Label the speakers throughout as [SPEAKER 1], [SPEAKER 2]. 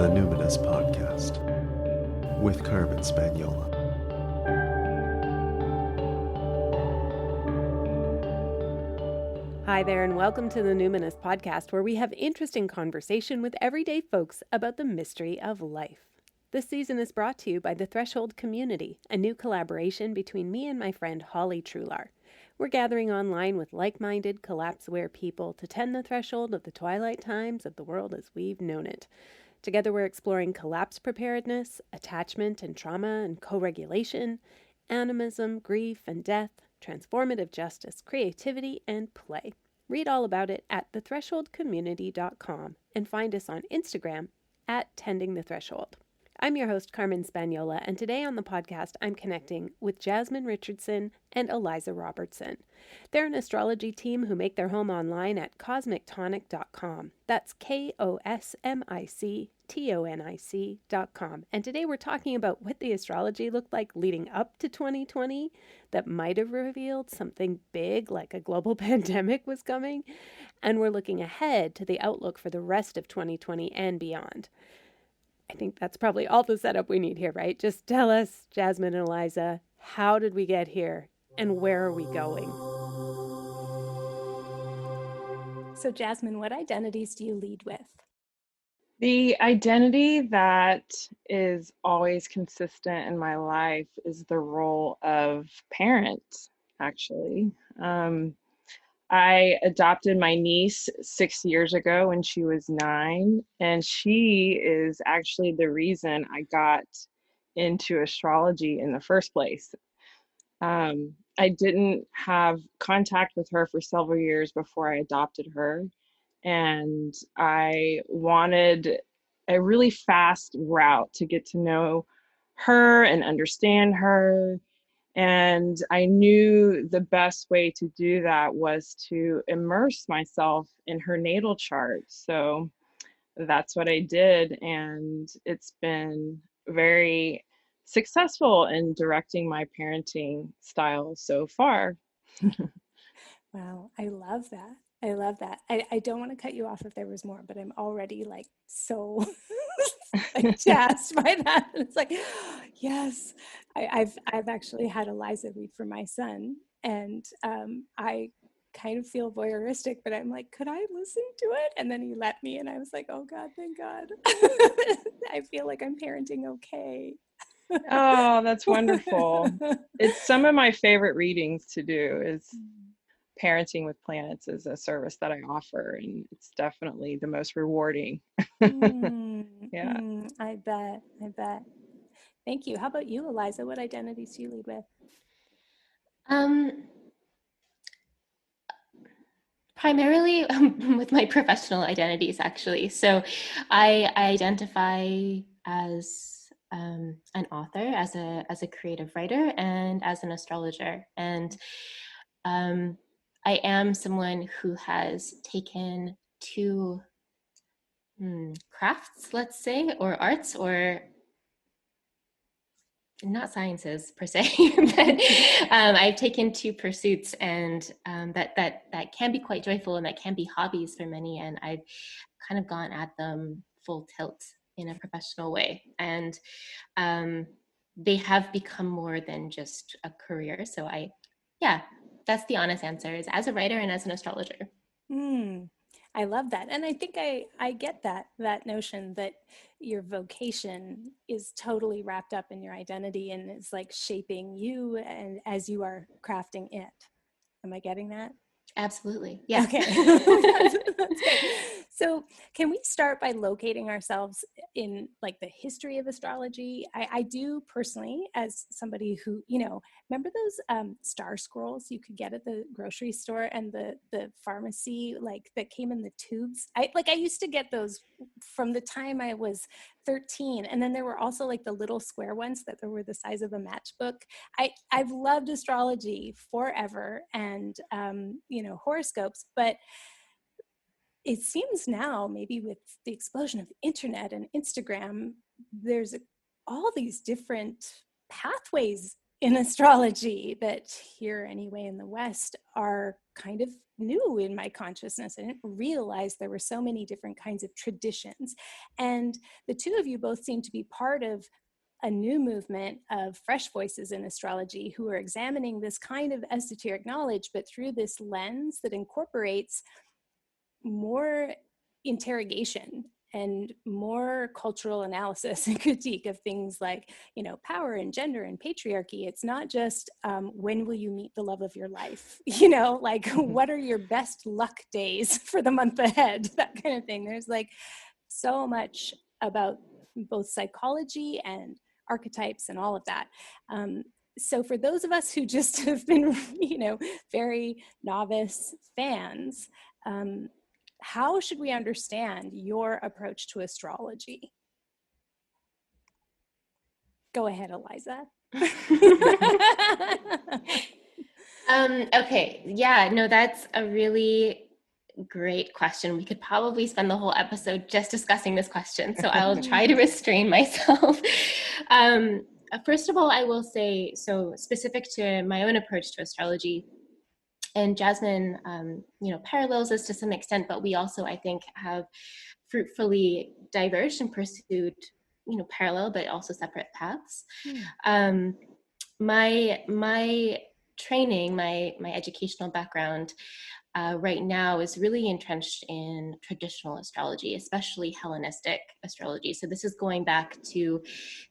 [SPEAKER 1] the Numinous Podcast with Carmen Spaniola.
[SPEAKER 2] Hi there, and welcome to the Numinous Podcast, where we have interesting conversation with everyday folks about the mystery of life. This season is brought to you by the Threshold Community, a new collaboration between me and my friend Holly Trular. We're gathering online with like-minded, collapse-aware people to tend the threshold of the twilight times of the world as we've known it. Together we're exploring collapse preparedness, attachment and trauma and co-regulation, animism, grief and death, transformative justice, creativity, and play. Read all about it at thethresholdcommunity.com and find us on Instagram at Tending the Threshold. I'm your host, Carmen Spaniola, and today on the podcast, I'm connecting with Jasmine Richardson and Eliza Robertson. They're an astrology team who make their home online at cosmictonic.com. That's KOSMICTONIC.com. And today we're talking about what the astrology looked like leading up to 2020 that might have revealed something big like a global pandemic was coming. And we're looking ahead to the outlook for the rest of 2020 and beyond. I think that's probably all the setup we need here, right? Just tell us, Jasmine and Eliza, how did we get here and where are we going? So, Jasmine, what identities do you lead with?
[SPEAKER 3] The identity that is always consistent in my life is the role of parent, actually. I adopted my niece 6 years ago when she was 9, and she is actually the reason I got into astrology in the first place. I didn't have contact with her for several years before I adopted her, and I wanted a really fast route to get to know her and understand her. And I knew the best way to do that was to immerse myself in her natal chart. So that's what I did. And it's been very successful in directing my parenting style so far.
[SPEAKER 4] Wow, I love that. I love that. I don't want to cut you off if there was more, but I'm already like so like jazzed by that. And it's like, yes, I've actually had Eliza read for my son, and I kind of feel voyeuristic, but I'm like, could I listen to it? And then he let me, and I was like, oh God, thank God. I feel like I'm parenting okay.
[SPEAKER 3] Oh, that's wonderful. It's some of my favorite readings to do is Parenting with Planets is a service that I offer, and it's definitely the most rewarding. Yeah.
[SPEAKER 4] I bet. Thank you. How about you, Eliza? What identities do you lead with?
[SPEAKER 5] Primarily with my professional identities, actually. So I identify as an author, as a creative writer, and as an astrologer. And I am someone who has taken two crafts, let's say, or arts, or not sciences per se, but I've taken two pursuits, and that can be quite joyful, and that can be hobbies for many. And I've kind of gone at them full tilt in a professional way, and they have become more than just a career. So that's the honest answer, is as a writer and as an astrologer.
[SPEAKER 4] I love that. And I think I get that notion that your vocation is totally wrapped up in your identity and it's like shaping you and as you are crafting it. Am I getting that?
[SPEAKER 5] Absolutely. Yeah.
[SPEAKER 4] Okay. That's great. So can we start by locating ourselves in like the history of astrology? I do personally, as somebody who, remember those star scrolls you could get at the grocery store and the pharmacy, like that came in the tubes? I used to get those from the time I was 13. And then there were also like the little square ones that were the size of a matchbook. I've loved astrology forever and, horoscopes, but it seems now, maybe with the explosion of the internet and Instagram, there's all these different pathways in astrology that here anyway in the West are kind of new in my consciousness. I didn't realize there were so many different kinds of traditions. And the two of you both seem to be part of a new movement of fresh voices in astrology who are examining this kind of esoteric knowledge, but through this lens that incorporates more interrogation and more cultural analysis and critique of things like, you know, power and gender and patriarchy. It's not just when will you meet the love of your life, you know, like what are your best luck days for the month ahead, that kind of thing. There's like so much about both psychology and archetypes and all of that. So for those of us who just have been, you know, very novice fans, how should we understand your approach to astrology? Go ahead, Eliza.
[SPEAKER 5] Okay, yeah, no, that's a really great question. We could probably spend the whole episode just discussing this question, so I'll try to restrain myself. First of all, I will say, so specific to my own approach to astrology, and Jasmine, you know, parallels us to some extent, but we also, I think, have fruitfully diverged and pursued, you know, parallel but also separate paths. My training, my educational background right now is really entrenched in traditional astrology, especially Hellenistic astrology. So this is going back to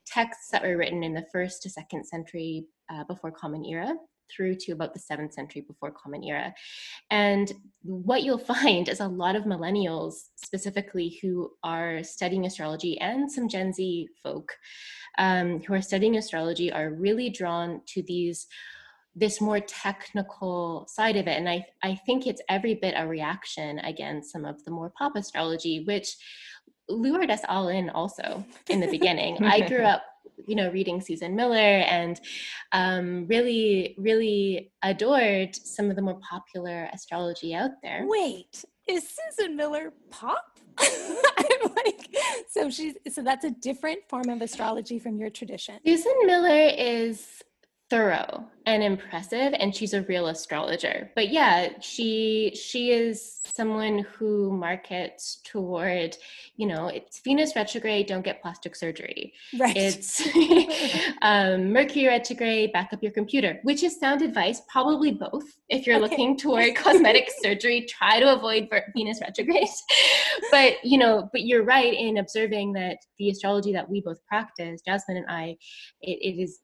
[SPEAKER 5] texts that were written in the 1st to 2nd century before Common Era, through to about the 7th century before Common Era. And what you'll find is a lot of millennials specifically who are studying astrology, and some Gen Z folk who are studying astrology, are really drawn to this more technical side of it. And I think it's every bit a reaction against some of the more pop astrology, which lured us all in also in the beginning. I grew up, you know, reading Susan Miller and really, really adored some of the more popular astrology out there.
[SPEAKER 4] Wait, is Susan Miller pop? I'm like, so that's a different form of astrology from your tradition.
[SPEAKER 5] Susan Miller is thorough and impressive, and she's a real astrologer. But yeah, she is someone who markets toward, you know, it's Venus retrograde, don't get plastic surgery.
[SPEAKER 4] Right.
[SPEAKER 5] It's Mercury retrograde, back up your computer, which is sound advice, probably both. If you're looking toward cosmetic surgery, try to avoid Venus retrograde. But, you know, but you're right in observing that the astrology that we both practice, Jasmine and I, it is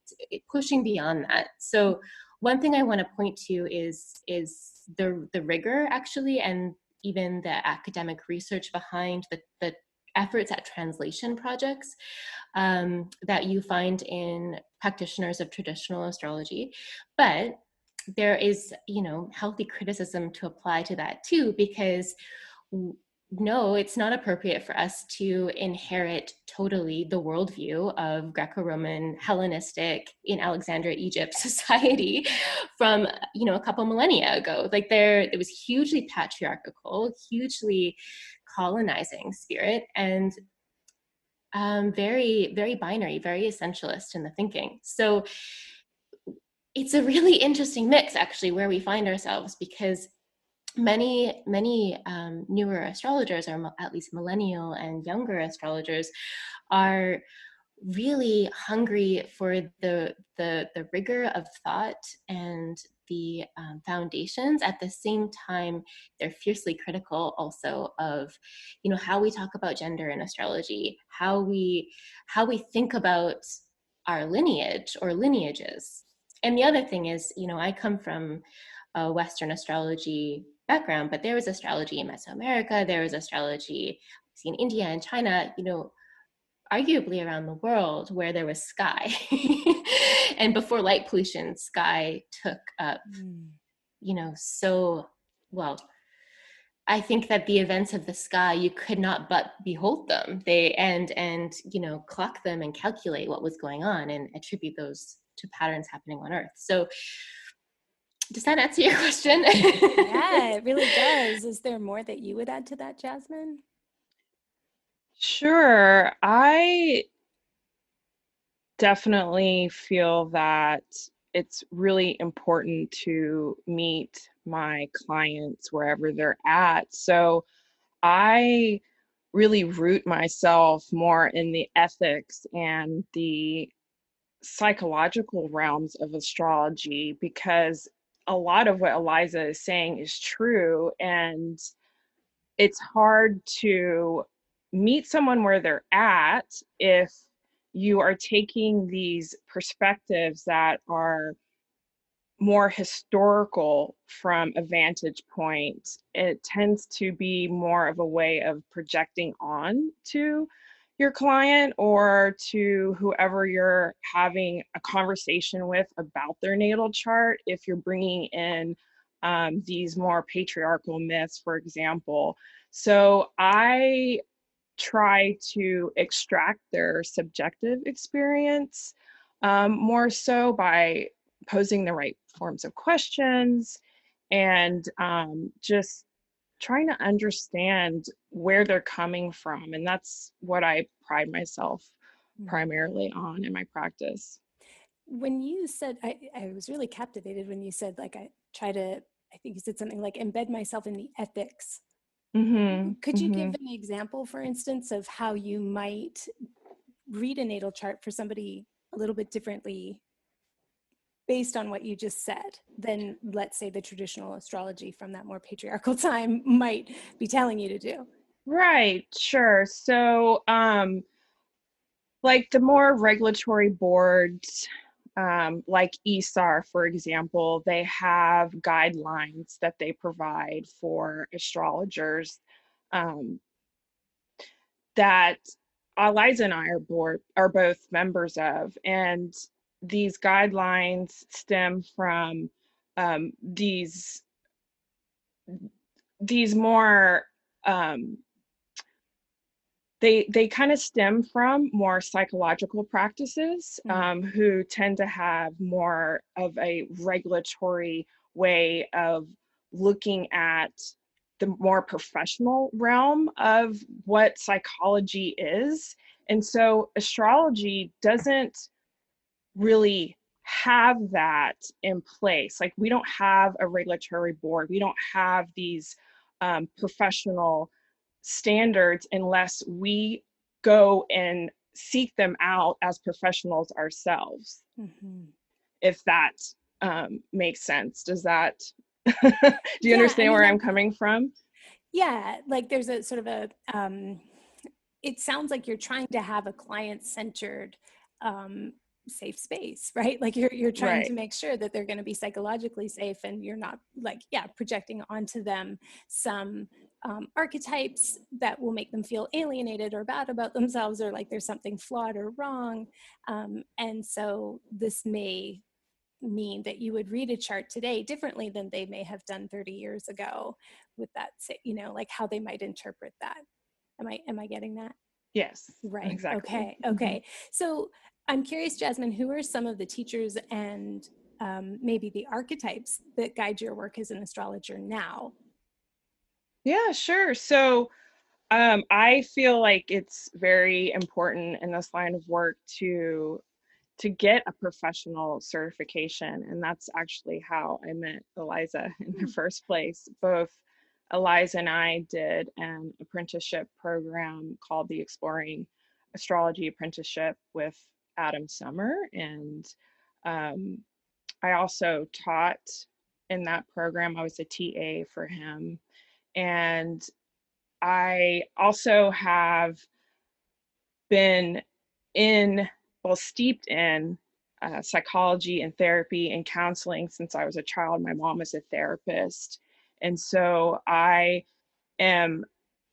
[SPEAKER 5] pushing beyond that. So one thing I want to point to is the rigor, actually, and even the academic research behind the efforts at translation projects that you find in practitioners of traditional astrology. But there is, you know, healthy criticism to apply to that too, because no, it's not appropriate for us to inherit totally the worldview of Greco-Roman, Hellenistic, in Alexandria, Egypt society from, you know, a couple millennia ago. Like it was hugely patriarchal, hugely colonizing spirit, and very, very binary, very essentialist in the thinking. So it's a really interesting mix, actually, where we find ourselves, because many newer astrologers, or at least millennial and younger astrologers, are really hungry for the rigor of thought and the foundations. At the same time, they're fiercely critical also of, you know, how we talk about gender in astrology, how we think about our lineage or lineages. And the other thing is, you know, I come from a Western astrology background, but there was astrology in Mesoamerica, there was astrology in India and China, you know, arguably around the world, where there was sky. And before light pollution, sky took up, you know, so, well, I think that the events of the sky, you could not but behold them. They and you know, clock them and calculate what was going on and attribute those to patterns happening on Earth. So does that answer your question?
[SPEAKER 4] Yeah, it really does. Is there more that you would add to that, Jasmine?
[SPEAKER 3] Sure. I definitely feel that it's really important to meet my clients wherever they're at. So I really root myself more in the ethics and the psychological realms of astrology, because a lot of what Eliza is saying is true. And it's hard to meet someone where they're at if you are taking these perspectives that are more historical from a vantage point. It tends to be more of a way of projecting on to your client or to whoever you're having a conversation with about their natal chart. If you're bringing in these more patriarchal myths, for example. So I try to extract their subjective experience more so by posing the right forms of questions and just trying to understand where they're coming from. And that's what I pride myself primarily on in my practice.
[SPEAKER 4] When you said, I was really captivated when you said, like, I think you said something like embed myself in the ethics.
[SPEAKER 3] Mm-hmm,
[SPEAKER 4] Could you
[SPEAKER 3] mm-hmm.
[SPEAKER 4] give an example, for instance, of how you might read a natal chart for somebody a little bit differently based on what you just said than, let's say, the traditional astrology from that more patriarchal time might be telling you to do?
[SPEAKER 3] Right, sure. So, like the more regulatory boards, like ESAR, for example, they have guidelines that they provide for astrologers um, that Eliza and I are both members of, and these guidelines stem from these more they kind of stem from more psychological practices who tend to have more of a regulatory way of looking at the more professional realm of what psychology is. And so astrology doesn't really have that in place. Like, we don't have a regulatory board, we don't have these professional standards unless we go and seek them out as professionals ourselves. If that makes sense. Does that do you understand where I'm coming from?
[SPEAKER 4] Yeah, like there's a sort of a it sounds like you're trying to have a client-centered safe space, right? Like you're trying to make sure that they're going to be psychologically safe, and you're not, like, projecting onto them some archetypes that will make them feel alienated or bad about themselves, or like there's something flawed or wrong. And so this may mean that you would read a chart today differently than they may have done 30 years ago, with that, like how they might interpret that. Am I getting that?
[SPEAKER 3] Yes.
[SPEAKER 4] Right.
[SPEAKER 3] Exactly.
[SPEAKER 4] Okay. So I'm curious, Jasmine, who are some of the teachers and maybe the archetypes that guide your work as an astrologer now?
[SPEAKER 3] Yeah, sure. So I feel like it's very important in this line of work to get a professional certification. And that's actually how I met Eliza in the first place. Both Eliza and I did an apprenticeship program called the Exploring Astrology Apprenticeship with Adam Summer. And I also taught in that program. I was a TA for him. And I also have been steeped in psychology and therapy and counseling since I was a child. My mom was a therapist. And so I am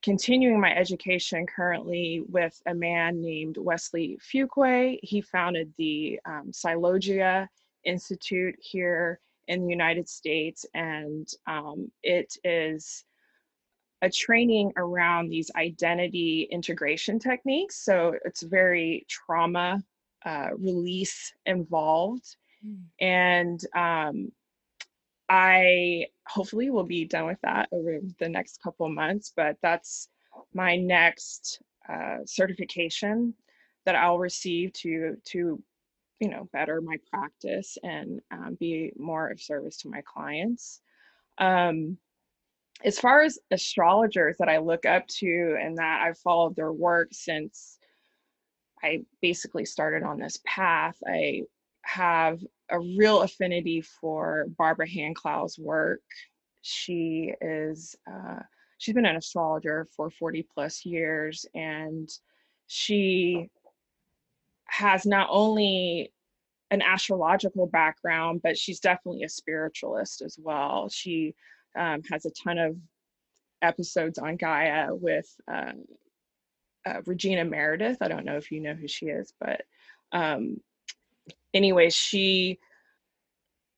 [SPEAKER 3] continuing my education currently with a man named Wesley Fuqua. He founded the Psylogia Institute here in the United States. And it is a training around these identity integration techniques. So it's very trauma release involved. And I hopefully will be done with that over the next couple of months, but that's my next certification that I'll receive to better my practice and be more of service to my clients. As far as astrologers that I look up to and that I've followed their work since I basically started on this path, I have a real affinity for Barbara Handclau's work. She is she's been an astrologer for 40 plus years, and she has not only an astrological background, but she's definitely a spiritualist as well. She has a ton of episodes on Gaia with Regina Meredith. I don't know if you know who she is, but anyway,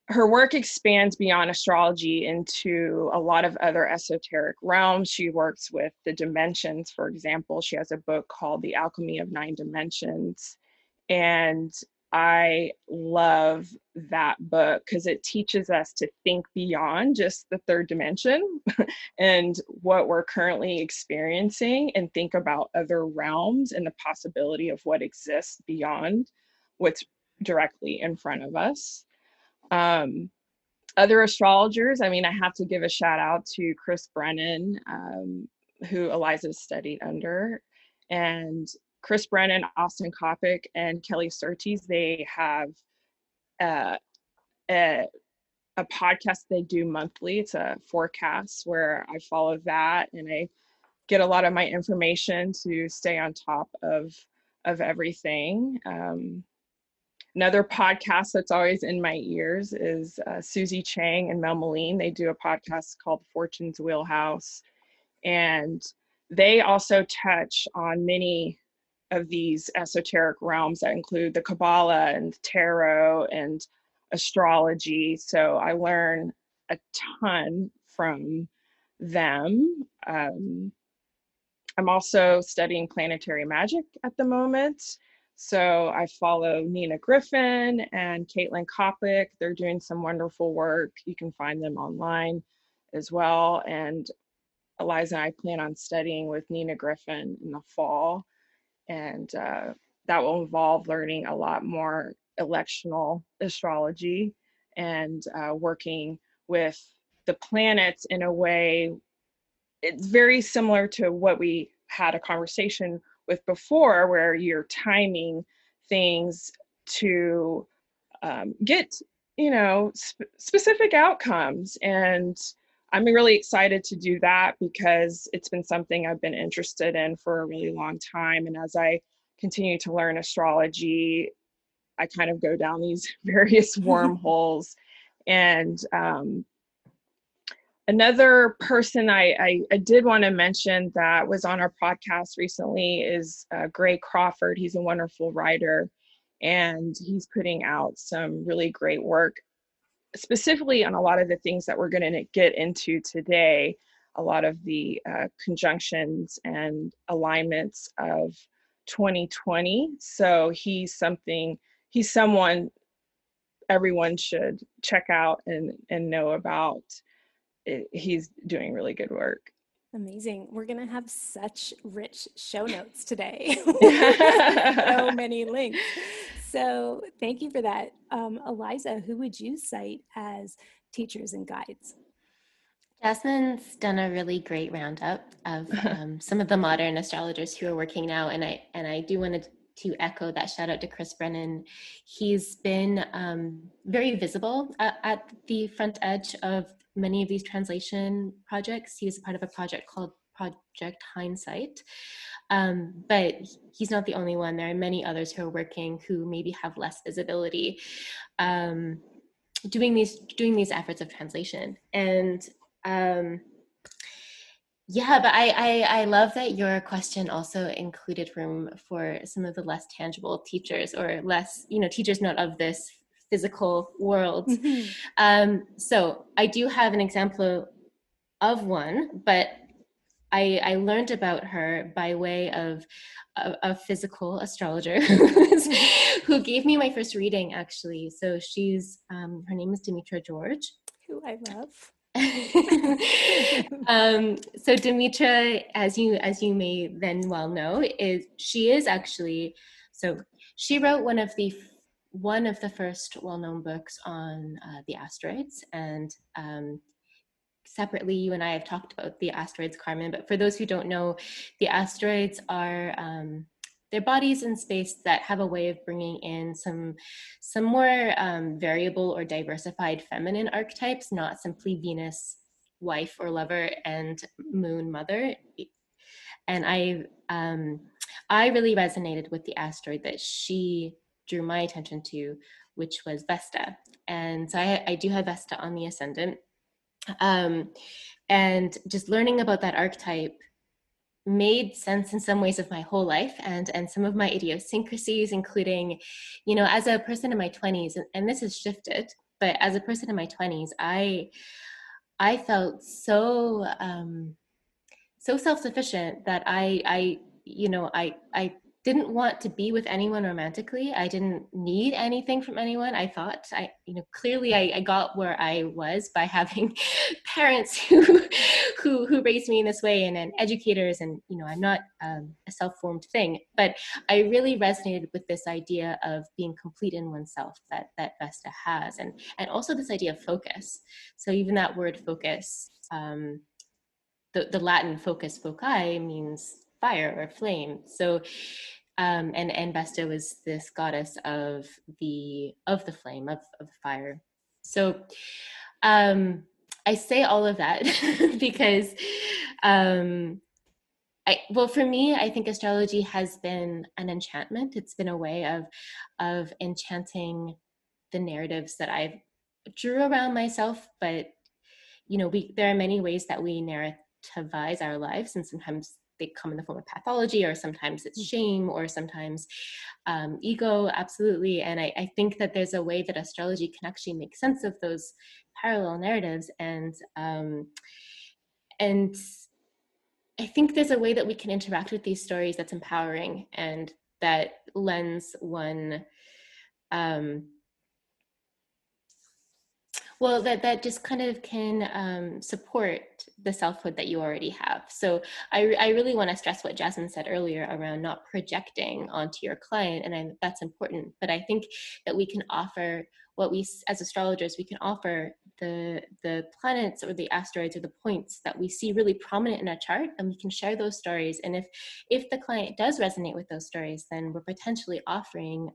[SPEAKER 3] her work expands beyond astrology into a lot of other esoteric realms. She works with the dimensions, for example. She has a book called The Alchemy of Nine Dimensions. And I love that book because it teaches us to think beyond just the third dimension and what we're currently experiencing, and think about other realms and the possibility of what exists beyond what's directly in front of us. Other astrologers, I mean, I have to give a shout out to Chris Brennan, who Eliza studied under, and Chris Brennan, Austin Coppock, and Kelly Surtees. They have a podcast they do monthly. It's a forecast where I follow that, and I get a lot of my information to stay on top of everything. Another podcast that's always in my ears is Susie Chang and Mel Moline. They do a podcast called Fortune's Wheelhouse, and they also touch on many of these esoteric realms that include the Kabbalah and tarot and astrology. So I learn a ton from them. I'm also studying planetary magic at the moment. So I follow Nina Griffin and Caitlin Coppock. They're doing some wonderful work. You can find them online as well. And Eliza and I plan on studying with Nina Griffin in the fall. And that will involve learning a lot more electional astrology and working with the planets in a way. It's very similar to what we had a conversation with before, where you're timing things to get, specific outcomes. And I'm really excited to do that because it's been something I've been interested in for a really long time. And as I continue to learn astrology, I kind of go down these various wormholes. And another person I did want to mention that was on our podcast recently is Gray Crawford. He's a wonderful writer, and he's putting out some really great work, specifically on a lot of the things that we're going to get into today, a lot of the conjunctions and alignments of 2020. So he's someone everyone should check out and know about. He's doing really good work.
[SPEAKER 4] Amazing. We're going to have such rich show notes today. So many links. So thank you for that. Eliza, who would you cite as teachers and guides?
[SPEAKER 5] Jasmine's done a really great roundup of some of the modern astrologers who are working now, and I do want to echo that shout out to Chris Brennan. He's been very visible at the front edge of many of these translation projects. He was a part of a project called Project Hindsight, but he's not the only one. There are many others who are working who maybe have less visibility, doing these efforts of translation. And yeah, but I love that your question also included room for some of the less tangible teachers, or less, teachers not of this physical world. Mm-hmm. So I do have an example of one, but I learned about her by way of a physical astrologer who gave me my first reading, actually. So she's, her name is Demetra George.
[SPEAKER 4] Who I love.
[SPEAKER 5] So Demetra, as you may then well know, she wrote one of the first well-known books on the asteroids, and separately, you and I have talked about the asteroids, Carmen, but for those who don't know, the asteroids are they're bodies in space that have a way of bringing in some more variable or diversified feminine archetypes, not simply Venus wife or lover and moon mother. And I really resonated with the asteroid that she drew my attention to, which was Vesta. And so I do have Vesta on the ascendant. And just learning about that archetype made sense in some ways of my whole life and some of my idiosyncrasies, including, you know, as a person in my 20s, and this has shifted, but as a person in my 20s, I felt so so self-sufficient that I you know, I didn't want to be with anyone romantically. I didn't need anything from anyone. I thought you know, clearly I got where I was by having parents who raised me in this way, and educators, and, you know, I'm not a self-formed thing, but I really resonated with this idea of being complete in oneself that Vesta has, and also this idea of focus. So even that word focus, the Latin focus, foci, means fire or flame. So, and Vesta was this goddess of the flame, of fire. So, I say all of that because, well, for me, I think astrology has been an enchantment. It's been a way of enchanting the narratives that I've drew around myself, but, you know, there are many ways that we narrativize our lives, and sometimes they come in the form of pathology, or sometimes it's shame, or sometimes ego, absolutely. And I think that there's a way that astrology can actually make sense of those parallel narratives, and I think there's a way that we can interact with these stories that's empowering, and that lends one well, that just kind of can support the selfhood that you already have. So I really want to stress what Jasmine said earlier around not projecting onto your client, and that's important. But I think that we can offer what we, as astrologers, we can offer the planets or the asteroids or the points that we see really prominent in a chart, and we can share those stories. And if the client does resonate with those stories, then we're potentially offering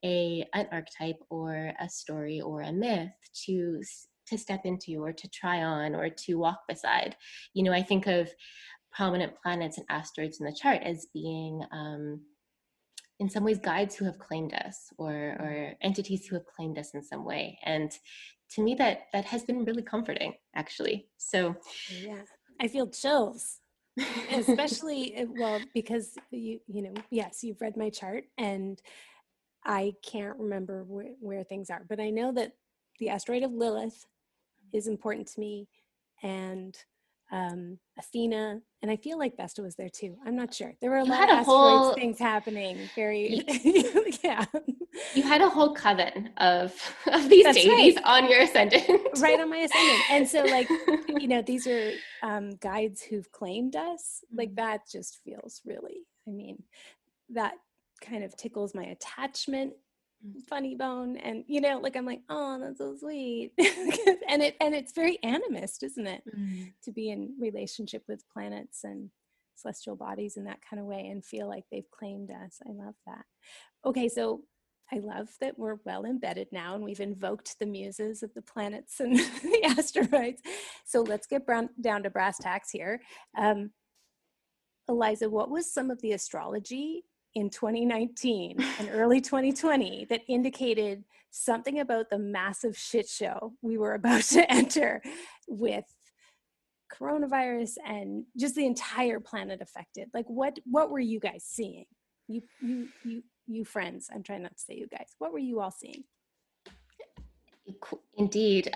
[SPEAKER 5] an archetype or a story or a myth to step into, or to try on, or to walk beside. You know, I think of prominent planets and asteroids in the chart as being in some ways guides who have claimed us, or entities who have claimed us in some way. And to me, that has been really comforting, actually. So
[SPEAKER 4] yeah, I feel chills. Especially, well, because you know, yes, you've read my chart, and I can't remember where things are, but I know that the asteroid of Lilith is important to me, and Athena, and I feel like Vesta was there too. I'm not sure. There were a lot of asteroids things happening. Very, yeah.
[SPEAKER 5] You had a whole coven of these deities on your ascendant.
[SPEAKER 4] Right on my ascendant. And so, like, you know, these are guides who've claimed us. Like, that just feels really, I mean, that kind of tickles my attachment funny bone, and, you know, like, I'm like, oh, that's so sweet. and it's very animist, isn't it, to be in relationship with planets and celestial bodies in that kind of way and feel like they've claimed us. I love that. Okay, so I love that we're well embedded now, and we've invoked the muses of the planets and the asteroids. So let's get down to brass tacks here. Eliza, what was some of the astrology in 2019 and early 2020 that indicated something about the massive shit show we were about to enter with coronavirus and just the entire planet affected? Like, what were you guys seeing? You friends, I'm trying not to say you guys. What were you all seeing?
[SPEAKER 5] Indeed.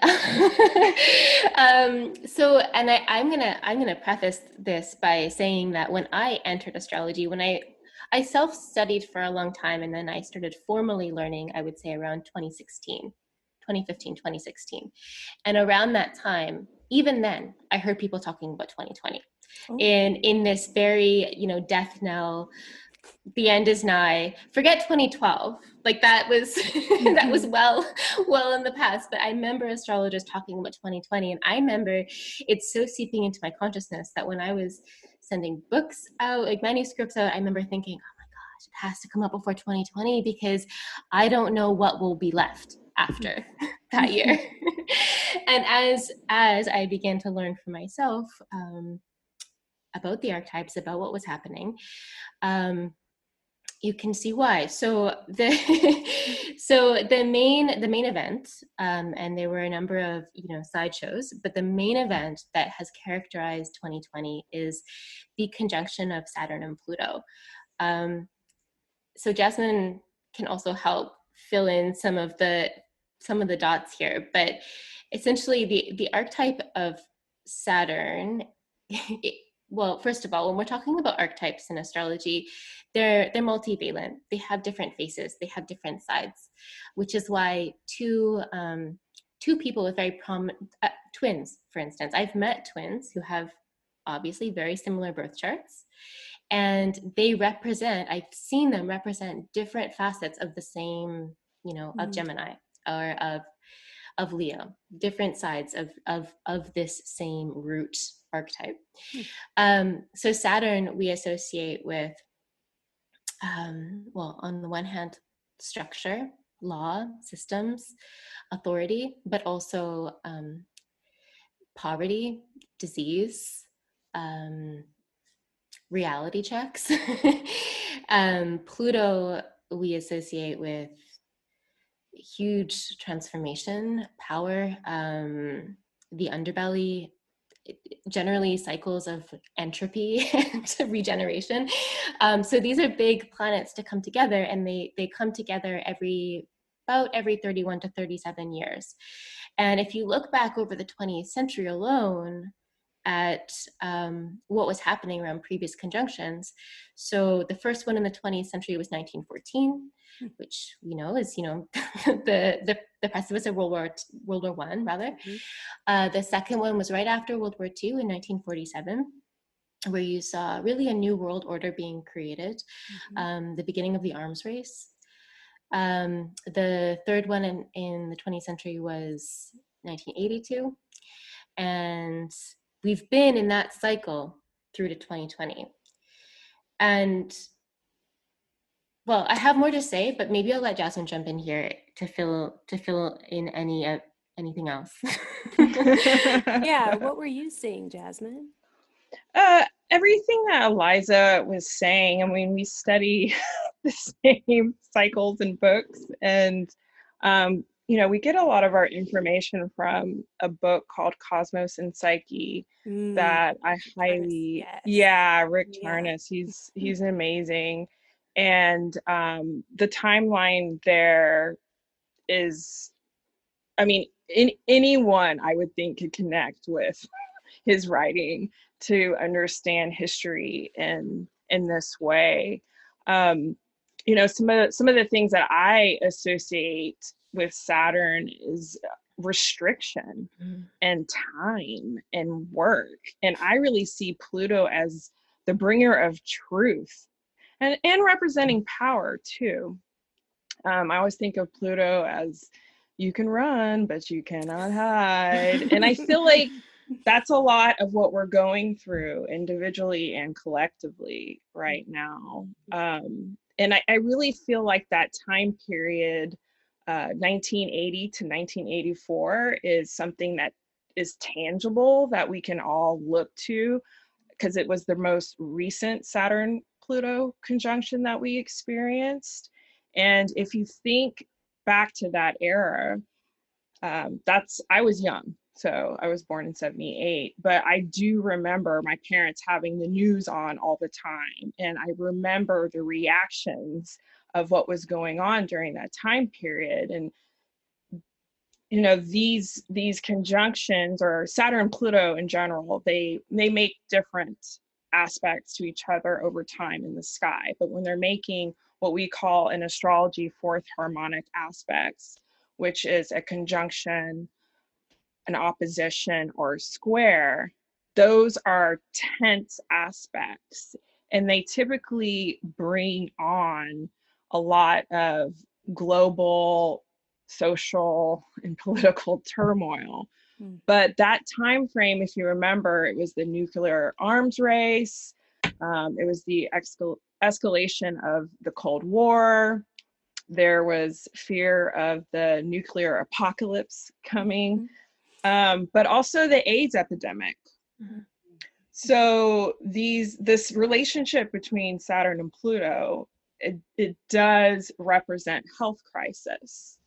[SPEAKER 5] So, and I'm gonna preface this by saying that when I entered astrology, when I self-studied for a long time, and then I started formally learning, I would say around 2015, 2016. And around that time, even then, I heard people talking about 2020 in this very, you know, death knell the end is nigh. Forget 2012. Like that was that was well in the past. But I remember astrologers talking about 2020, and I remember it's so seeping into my consciousness that when I was sending books out, like manuscripts out, I remember thinking, oh my gosh, it has to come up before 2020 because I don't know what will be left after that year. And as I began to learn for myself about the archetypes, about what was happening, you can see why. So the the main event, and there were a number of sideshows, but the main event that has characterized 2020 is the conjunction of Saturn and Pluto. So Jasmine can also help fill in some of the dots here, but essentially the archetype of Saturn. Well, first of all, when we're talking about archetypes in astrology, they're multivalent. They have different faces. They have different sides, which is why two people with very prominent twins, for instance. I've met twins who have obviously very similar birth charts, and I've seen them represent different facets of the same, of Gemini or of Leo, different sides of this same root archetype. So Saturn we associate with, on the one hand, structure, law, systems, authority, but also poverty, disease, reality checks. Pluto we associate with huge transformation, power, the underbelly, generally cycles of entropy and regeneration. So these are big planets to come together, and they come together about every 31 to 37 years. And if you look back over the 20th century alone at what was happening around previous conjunctions, so the first one in the 20th century was 1914, which we know is the precipice of World War One, rather. The second one was right after World War II in 1947, where you saw really a new world order being created, the beginning of the arms race. The third one in the 20th century was 1982, and we've been in that cycle through to 2020. And well, I have more to say, but maybe I'll let Jasmine jump in here to fill in anything else.
[SPEAKER 2] Yeah, what were you seeing, Jasmine?
[SPEAKER 3] Everything that Eliza was saying. I mean, we study the same cycles and books, and we get a lot of our information from a book called Cosmos and Psyche that I highly, Rick Tarnas. He's amazing, and the timeline there is, I mean, anyone I would think could connect with his writing to understand history in this way. Some of the things that I associate with Saturn is restriction and time and work, and I really see Pluto as the bringer of truth and representing power too. I always think of Pluto as, you can run, but you cannot hide. And I feel like that's a lot of what we're going through individually and collectively right now. And I really feel like that time period, 1980 to 1984, is something that is tangible that we can all look to, because it was the most recent Saturn-Pluto conjunction that we experienced. And if you think back to that era, I was young, so I was born in 78, but I do remember my parents having the news on all the time, and I remember the reactions of what was going on during that time period. And these conjunctions, or Saturn Pluto in general, they make different aspects to each other over time in the sky, but when they're making what we call in astrology fourth harmonic aspects, which is a conjunction, an opposition, or a square, those are tense aspects. and they typically bring on a lot of global social and political turmoil. But that time frame, if you remember, it was the nuclear arms race. It was the escalation of the Cold War. There was fear of the nuclear apocalypse coming, but also the AIDS epidemic. So this relationship between Saturn and Pluto, it does represent health crisis.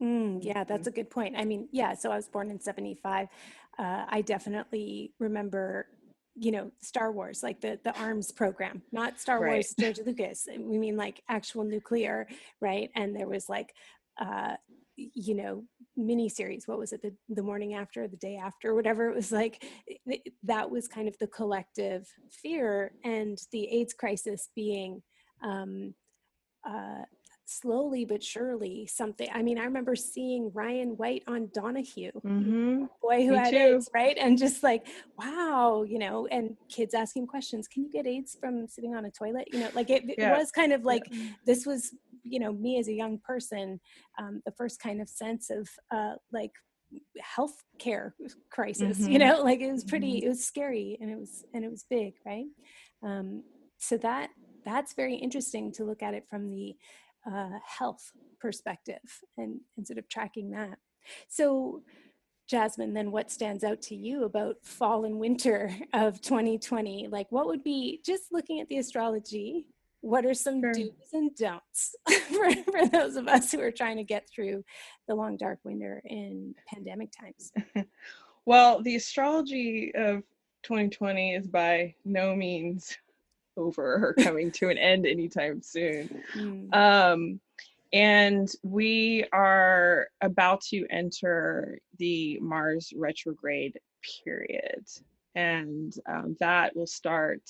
[SPEAKER 4] Yeah, that's a good point. I mean, yeah, so I was born in 75. I definitely remember, Star Wars, like the arms program, not Star
[SPEAKER 3] Right.
[SPEAKER 4] Wars, George Lucas. We mean like actual nuclear, right? And there was like, mini series. What was it? The morning after, the day after, whatever. It was like, that was kind of the collective fear, and the AIDS crisis being, slowly but surely something. I mean, I remember seeing Ryan White on Donahue, boy who
[SPEAKER 3] Me
[SPEAKER 4] had
[SPEAKER 3] too.
[SPEAKER 4] AIDS, right? And just like, wow, and kids asking questions, can you get AIDS from sitting on a toilet? Like it was kind of like, this was, me as a young person, the first kind of sense of like health care crisis, like it was pretty, it was scary, and it was big, right? So that's very interesting to look at it from the health perspective, and sort of tracking that. So Jasmine, then what stands out to you about fall and winter of 2020? Like, what would be, just looking at the astrology, what are some do's and don'ts for those of us who are trying to get through the long dark winter in pandemic times?
[SPEAKER 3] Well, the astrology of 2020 is by no means over or coming to an end anytime soon. And we are about to enter the Mars retrograde period. And that will start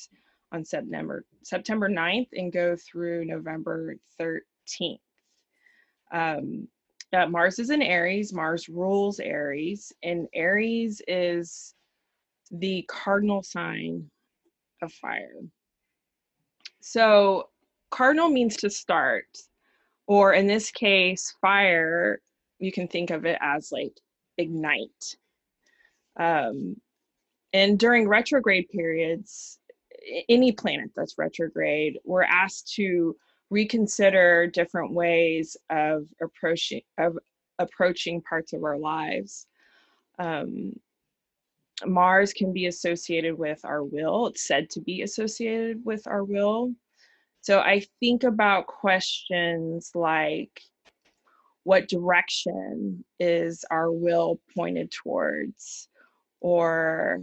[SPEAKER 3] on September 9th and go through November 13th. Mars is in Aries. Mars rules Aries, and Aries is the cardinal sign of fire. So cardinal means to start, or in this case, fire, you can think of it as like ignite. And during retrograde periods, any planet that's retrograde, we're asked to reconsider different ways of approaching parts of our lives. Mars can be associated with our will. It's said to be associated with our will. So I think about questions like, what direction is our will pointed towards? Or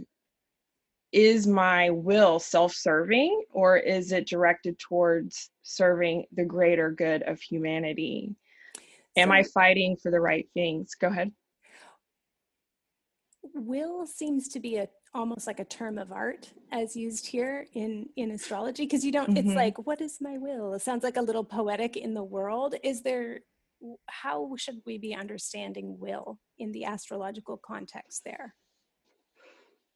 [SPEAKER 3] is my will self-serving, or is it directed towards serving the greater good of humanity? Am I fighting for the right things? Go ahead.
[SPEAKER 4] Will seems to be almost like a term of art as used here in astrology, because you don't, it's like, what is my will? It sounds like a little poetic in the world. How should we be understanding will in the astrological context there?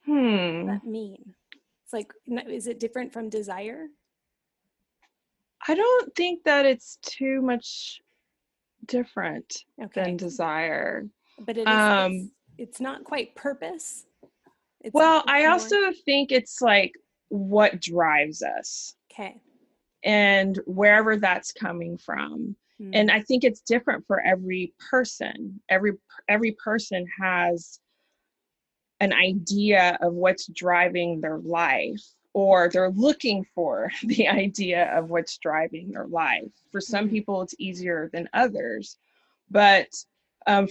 [SPEAKER 4] What does that mean? It's like, is it different from desire?
[SPEAKER 3] I don't think that it's too much different than desire.
[SPEAKER 4] But it is, it's not quite purpose.
[SPEAKER 3] I also think it's like what drives us.
[SPEAKER 4] Okay.
[SPEAKER 3] And wherever that's coming from. And I think it's different for every person. Every person has an idea of what's driving their life, or they're looking for the idea of what's driving their life. For some people, it's easier than others. But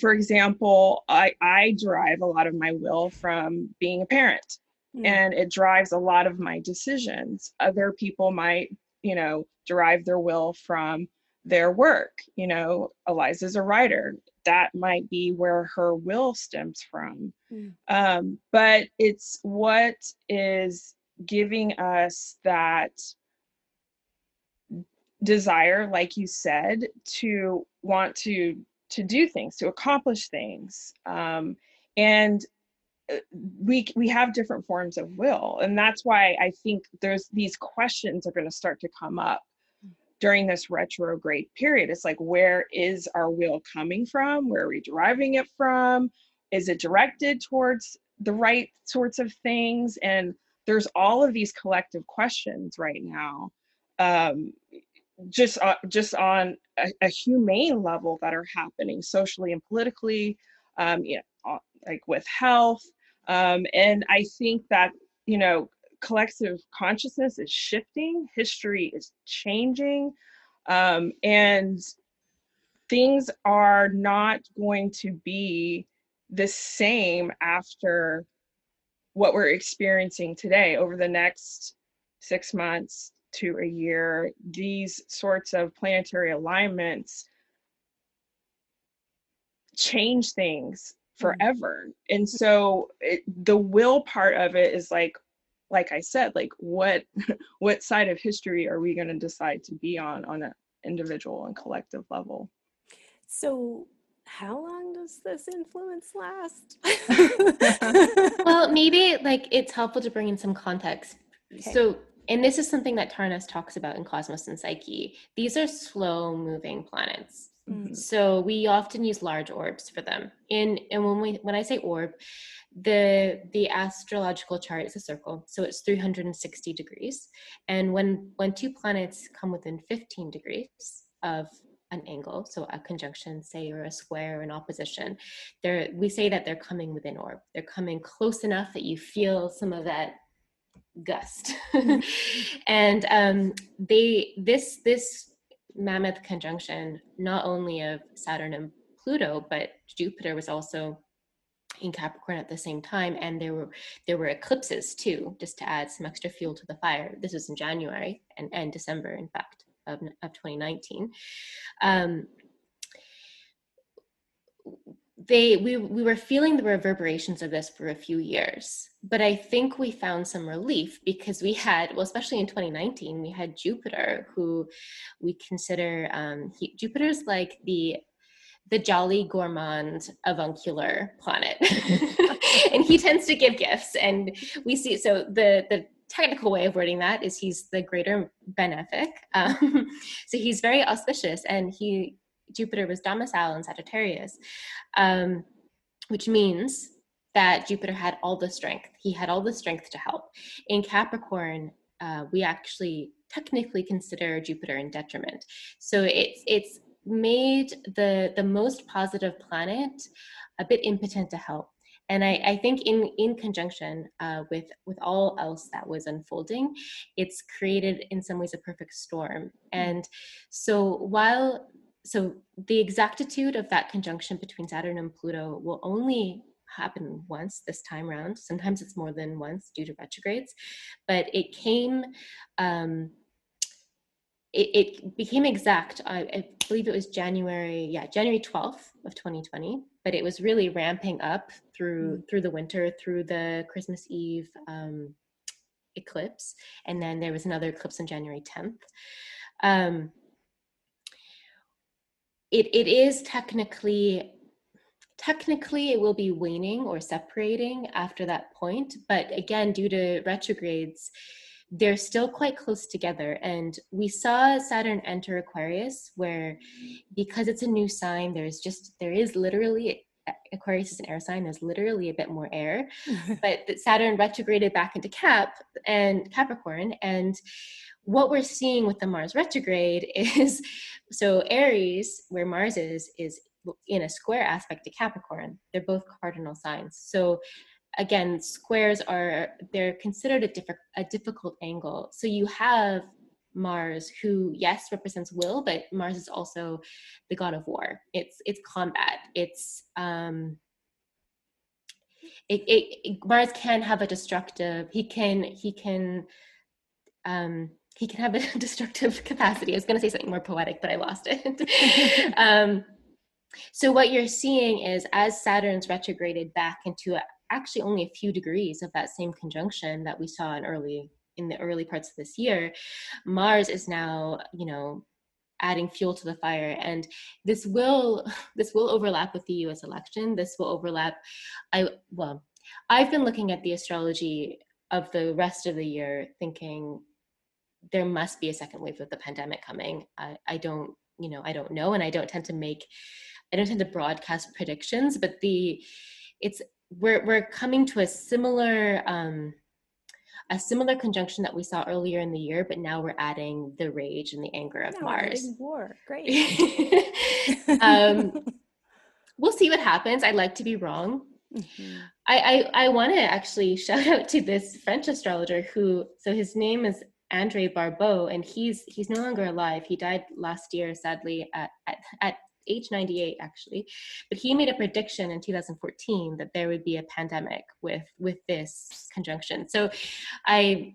[SPEAKER 3] for example, I derive a lot of my will from being a parent, and it drives a lot of my decisions. Other people might, derive their will from their work. Eliza's a writer. That might be where her will stems from. But it's what is giving us that desire, like you said, to want to do things, to accomplish things. And we have different forms of will, and that's why I think there's these questions are going to start to come up during this retrograde period. It's like, where is our will coming from? Where are we deriving it from? Is it directed towards the right sorts of things? And there's all of these collective questions right now, just on a humane level that are happening socially and politically, like with health. And I think that, collective consciousness is shifting, history is changing, and things are not going to be the same after what we're experiencing today. Over the next 6 months to a year, these sorts of planetary alignments change things forever. And so the will part of it is like I said, like what side of history are we going to decide to be on an individual and collective level?
[SPEAKER 2] So how long does this influence last?
[SPEAKER 5] Well, maybe like it's helpful to bring in some context.
[SPEAKER 2] Okay.
[SPEAKER 5] So, and this is something that Tarnas talks about in Cosmos and Psyche. These are slow moving planets.
[SPEAKER 2] Mm.
[SPEAKER 5] So we often use large orbs for them. And when I say orb, the astrological chart is a circle, so it's 360 degrees. And when two planets come within 15 degrees of an angle, so a conjunction, say, or a square or an opposition, we say that they're coming within orb. They're coming close enough that you feel some of that gust. And this mammoth conjunction, not only of Saturn and Pluto, but Jupiter was also in Capricorn at the same time, and there were eclipses too, just to add some extra fuel to the fire. This was in January and December, in fact, of 2019. We were feeling the reverberations of this for a few years, but I think we found some relief because we had, well, especially in 2019, we had Jupiter, who we consider Jupiter's like the jolly gourmand avuncular planet. And he tends to give gifts, and we see, so the technical way of wording that is he's the greater benefic. So he's very auspicious, and Jupiter was domicile in Sagittarius, which means that Jupiter had all the strength. He had all the strength to help. In Capricorn, we actually technically consider Jupiter in detriment. So it's made the most positive planet a bit impotent to help. And I think in conjunction with all else that was unfolding, it's created in some ways a perfect storm. And so the exactitude of that conjunction between Saturn and Pluto will only happen once this time round. Sometimes it's more than once due to retrogrades, but it came, it became exact. I believe it was January 12th of 2020, but it was really ramping up through the winter, through the Christmas Eve eclipse. And then there was another eclipse on January 10th. It is technically it will be waning or separating after that point, but again, due to retrogrades, they're still quite close together. And we saw Saturn enter Aquarius, where because it's a new sign, there is literally, Aquarius is an air sign, there's literally a bit more air, but Saturn retrograded back into Capricorn, and what we're seeing with the Mars retrograde is, so Aries, where Mars is in a square aspect to Capricorn. They're both cardinal signs. So again, squares they're considered a difficult angle. So you have Mars, who, yes, represents will, but Mars is also the god of war. It's combat. It's Mars can have a destructive. He can have a destructive capacity. I was going to say something more poetic, but I lost it. So what you're seeing is, as Saturn's retrograded back into actually only a few degrees of that same conjunction that we saw in the early parts of this year, Mars is now, adding fuel to the fire. And this will overlap with the US election. This will overlap, I've been looking at the astrology of the rest of the year thinking there must be a second wave of the pandemic coming. I don't know, and I don't tend to broadcast predictions, but we're coming to a similar conjunction that we saw earlier in the year, but now we're adding the rage and the anger of Mars.
[SPEAKER 4] War. Great.
[SPEAKER 5] We'll see what happens. I'd like to be wrong.
[SPEAKER 4] Mm-hmm.
[SPEAKER 5] I want to actually shout out to this French astrologer so his name is André Barbeau, and he's no longer alive. He died last year, sadly, at age 98, actually. But he made a prediction in 2014 that there would be a pandemic with this conjunction. So I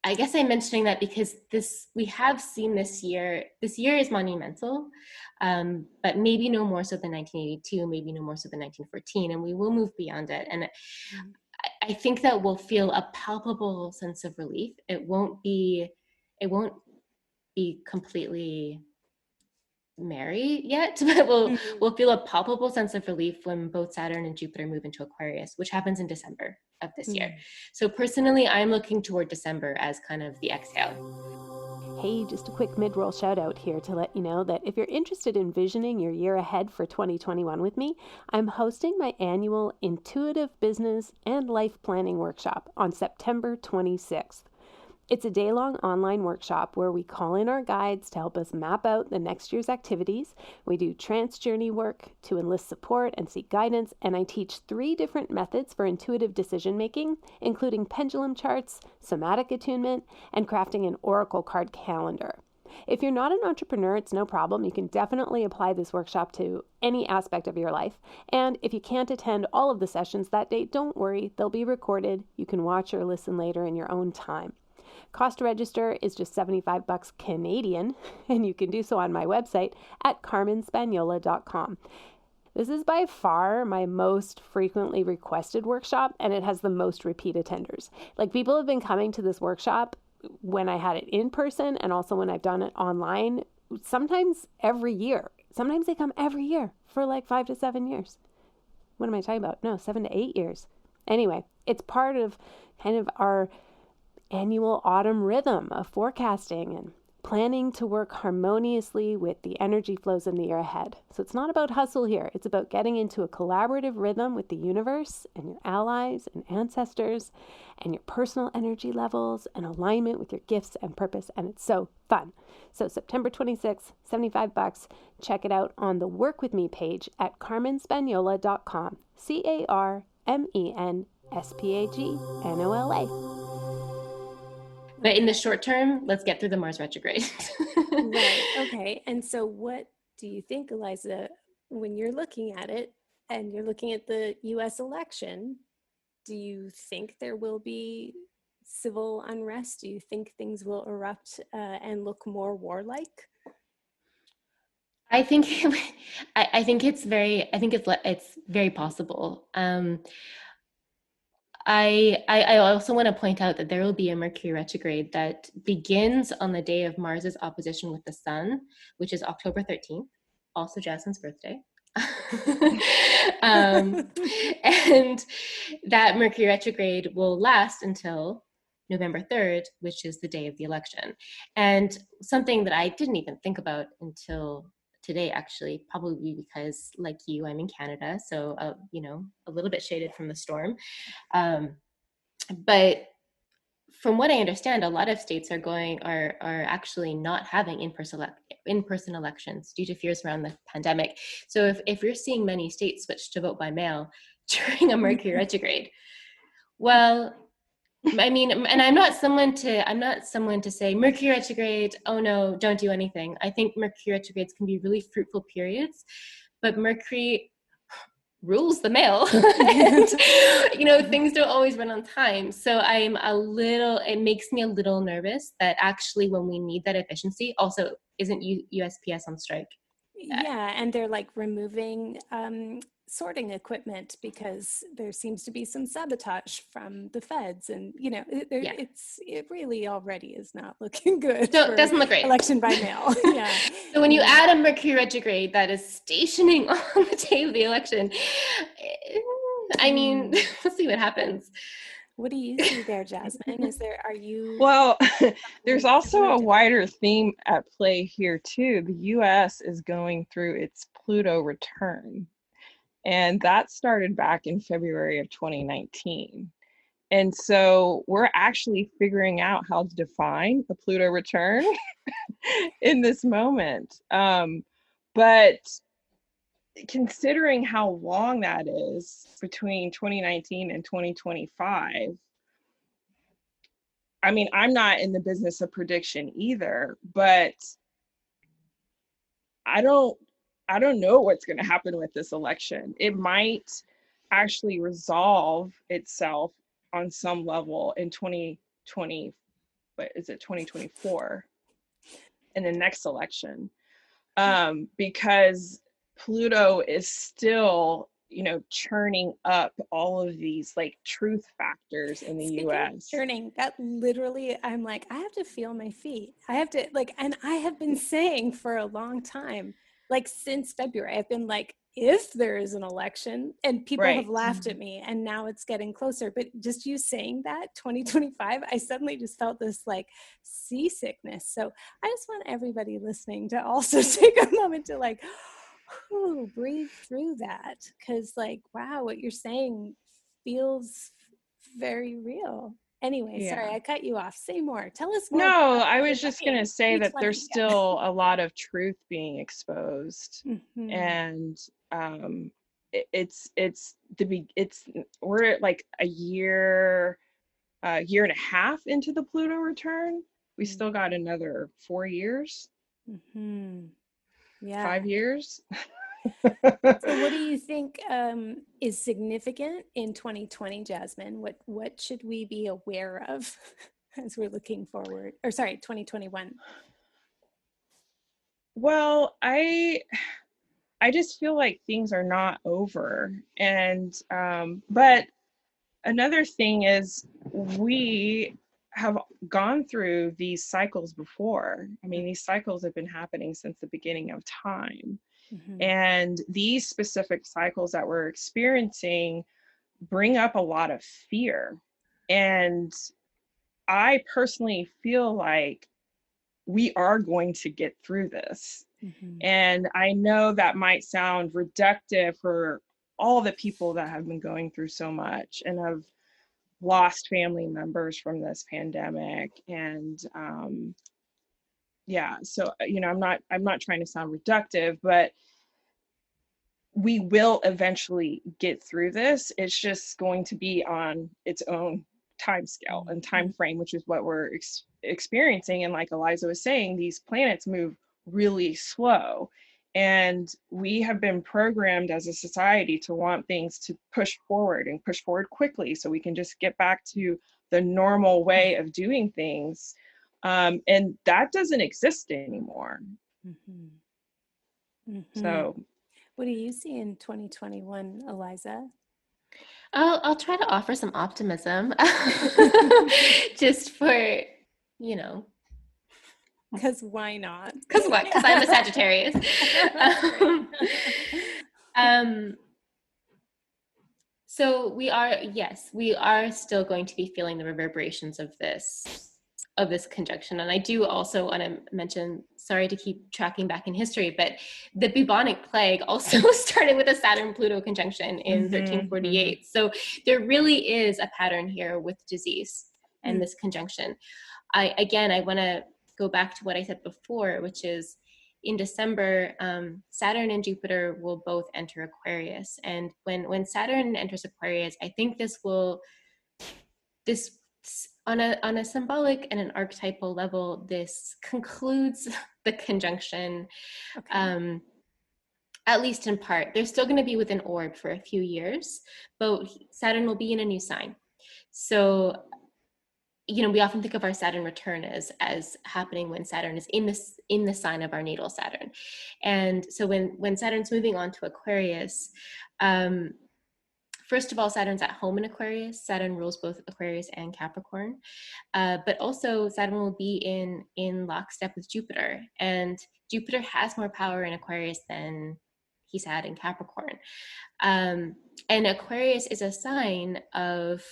[SPEAKER 5] guess I'm mentioning that because we have seen this year is monumental, but maybe no more so than 1982, maybe no more so than 1914, and we will move beyond it. And I think that we'll feel a palpable sense of relief. It won't be completely merry yet, but we'll feel a palpable sense of relief when both Saturn and Jupiter move into Aquarius, which happens in December of this year. So personally, I'm looking toward December as kind of the exhale.
[SPEAKER 2] Hey, just a quick mid-roll shout out here to let you know that if you're interested in visioning your year ahead for 2021 with me, I'm hosting my annual Intuitive Business and Life Planning Workshop on September 26th. It's a day-long online workshop where we call in our guides to help us map out the next year's activities. We do trance journey work to enlist support and seek guidance, and I teach 3 different methods for intuitive decision-making, including pendulum charts, somatic attunement, and crafting an oracle card calendar. If you're not an entrepreneur, it's no problem. You can definitely apply this workshop to any aspect of your life. And if you can't attend all of the sessions that day, don't worry, they'll be recorded. You can watch or listen later in your own time. Cost to register is just $75 Canadian, and you can do so on my website at carmenspaniola.com. This is by far my most frequently requested workshop, and it has the most repeat attenders. Like, people have been coming to this workshop when I had it in person and also when I've done it online, sometimes every year. Sometimes they come every year for like 5 to 7 years. What am I talking about? No, 7 to 8 years. Anyway, it's part of kind of our annual autumn rhythm of forecasting and planning to work harmoniously with the energy flows in the year ahead. So it's not about hustle here. It's about getting into a collaborative rhythm with the universe and your allies and ancestors and your personal energy levels and alignment with your gifts and purpose. And it's so fun. So September 26th, $75. Check it out on the Work With Me page at carmenspaniola.com. CarmenSpagnola.
[SPEAKER 5] But in the short term, let's get through the Mars retrograde.
[SPEAKER 4] Right. Okay. And so what do you think, Eliza, when you're looking at it and you're looking at the US election, do you think there will be civil unrest? Do you think things will erupt and look more warlike?
[SPEAKER 5] I think it's very possible. I also want to point out that there will be a Mercury retrograde that begins on the day of Mars's opposition with the Sun, which is October 13th, also Jasmine's birthday. And that Mercury retrograde will last until November 3rd, which is the day of the election. And something that I didn't even think about until today, actually, probably because, like you, I'm in Canada, so a little bit shaded from the storm. But from what I understand, a lot of states are actually not having in-person elections due to fears around the pandemic. So if you're seeing many states switch to vote by mail during a Mercury retrograde, well, I mean, and I'm not someone to say Mercury retrograde, oh no, don't do anything. I think Mercury retrogrades can be really fruitful periods, but Mercury rules the mail. And, things don't always run on time. So it makes me a little nervous that actually when we need that efficiency, also isn't USPS on strike?
[SPEAKER 4] Yeah, and they're like removing sorting equipment because there seems to be some sabotage from the feds, and it really already is not looking good.
[SPEAKER 5] So it doesn't look great.
[SPEAKER 4] Election by mail. Yeah.
[SPEAKER 5] So when you add a Mercury retrograde that is stationing on the day of the election, I mean, we'll see what happens.
[SPEAKER 4] What do you see there, Jasmine? Are you?
[SPEAKER 3] Well, there's also a
[SPEAKER 4] different?
[SPEAKER 3] wider theme at play here too. The US is going through its Pluto return, and that started back in February of 2019. And so we're actually figuring out how to define a Pluto return in this moment. But considering how long that is between 2019 and 2025, I mean, I'm not in the business of prediction either, but I don't know what's going to happen with this election. It might actually resolve itself on some level in 2020, what is it, 2024, in the next election, because Pluto is still, churning up all of these like truth factors in the
[SPEAKER 4] Speaking
[SPEAKER 3] US.
[SPEAKER 4] of churning, that literally, I'm like, I have to feel my feet. I have to and I have been saying for a long time, like since February, I've been like, if there is an election, and people have
[SPEAKER 3] Right.
[SPEAKER 4] laughed at me, and now it's getting closer. But just you saying that 2025, I suddenly just felt this like seasickness. So I just want everybody listening to also take a moment to like, breathe through that, because like, wow, what you're saying feels very real. Anyway, sorry,
[SPEAKER 3] Yeah.
[SPEAKER 4] I cut you off. Say more. Tell us more.
[SPEAKER 3] No, I was just going to say that
[SPEAKER 4] 2020,
[SPEAKER 3] there's still a lot of truth being exposed,
[SPEAKER 4] Mhm.
[SPEAKER 3] and we're at like a year and a half into the Pluto return. We still got another 4 years,
[SPEAKER 4] Yeah.
[SPEAKER 3] 5 years.
[SPEAKER 4] So what do you think is significant in 2020, Jasmine? What should we be aware of as we're looking forward? Or sorry, 2021.
[SPEAKER 3] Well, I just feel like things are not over, and but another thing is we have gone through these cycles before. I mean, these cycles have been happening since the beginning of time. And these specific cycles that we're experiencing bring up a lot of fear. And I personally feel like we are going to get through this. And I know that might sound reductive for all the people that have been going through so much and have lost family members from this pandemic. And so I'm not trying to sound reductive, but we will eventually get through this. It's just going to be on its own time scale and time frame, which is what we're experiencing. And like Eliza was saying, these planets move really slow, and we have been programmed as a society to want things to push forward and push forward quickly so we can just get back to the normal way of doing things, and that doesn't exist anymore. So
[SPEAKER 4] what do you see in 2021, Eliza?
[SPEAKER 5] I'll try to offer some optimism, just for,
[SPEAKER 4] Because why not?
[SPEAKER 5] Because what? Because I'm a Sagittarius. So we are still going to be feeling the reverberations of this conjunction. And I do also want to mention, sorry to keep tracking back in history, but the bubonic plague also started with a Saturn-Pluto conjunction in 1348. So there really is a pattern here with disease and this conjunction. I want to go back to what I said before, which is in December, Saturn and Jupiter will both enter Aquarius. And when Saturn enters Aquarius, I think this on a symbolic and an archetypal level, this concludes the conjunction, at least in part. They're still going to be within orb for a few years, but Saturn will be in a new sign. So, we often think of our Saturn return as happening when Saturn is in the sign of our natal Saturn. And so when Saturn's moving on to Aquarius, first of all, Saturn's at home in Aquarius. Saturn rules both Aquarius and Capricorn. But also Saturn will be in lockstep with Jupiter. And Jupiter has more power in Aquarius than he's had in Capricorn. And Aquarius is a sign of,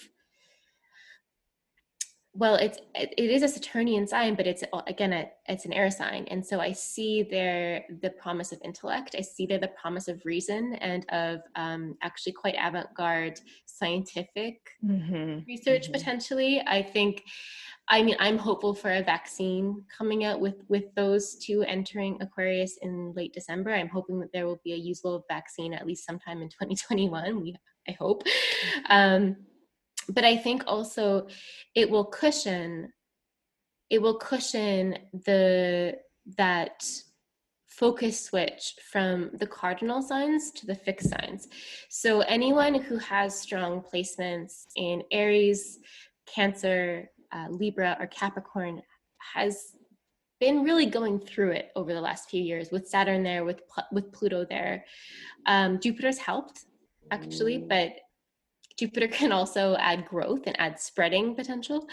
[SPEAKER 5] well, it is a Saturnian sign, but it's again it's an air sign, and so I see there the promise of intellect. I see there the promise of reason and of actually quite avant-garde scientific research potentially. I'm hopeful for a vaccine coming out with those two entering Aquarius in late December. I'm hoping that there will be a usable vaccine at least sometime in 2021. I hope. But I think also it will cushion that focus switch from the cardinal signs to the fixed signs. So anyone who has strong placements in Aries, Cancer, Libra, or Capricorn has been really going through it over the last few years, with Saturn there, with Pluto there. Jupiter's helped actually, but Jupiter can also add growth and add spreading potential.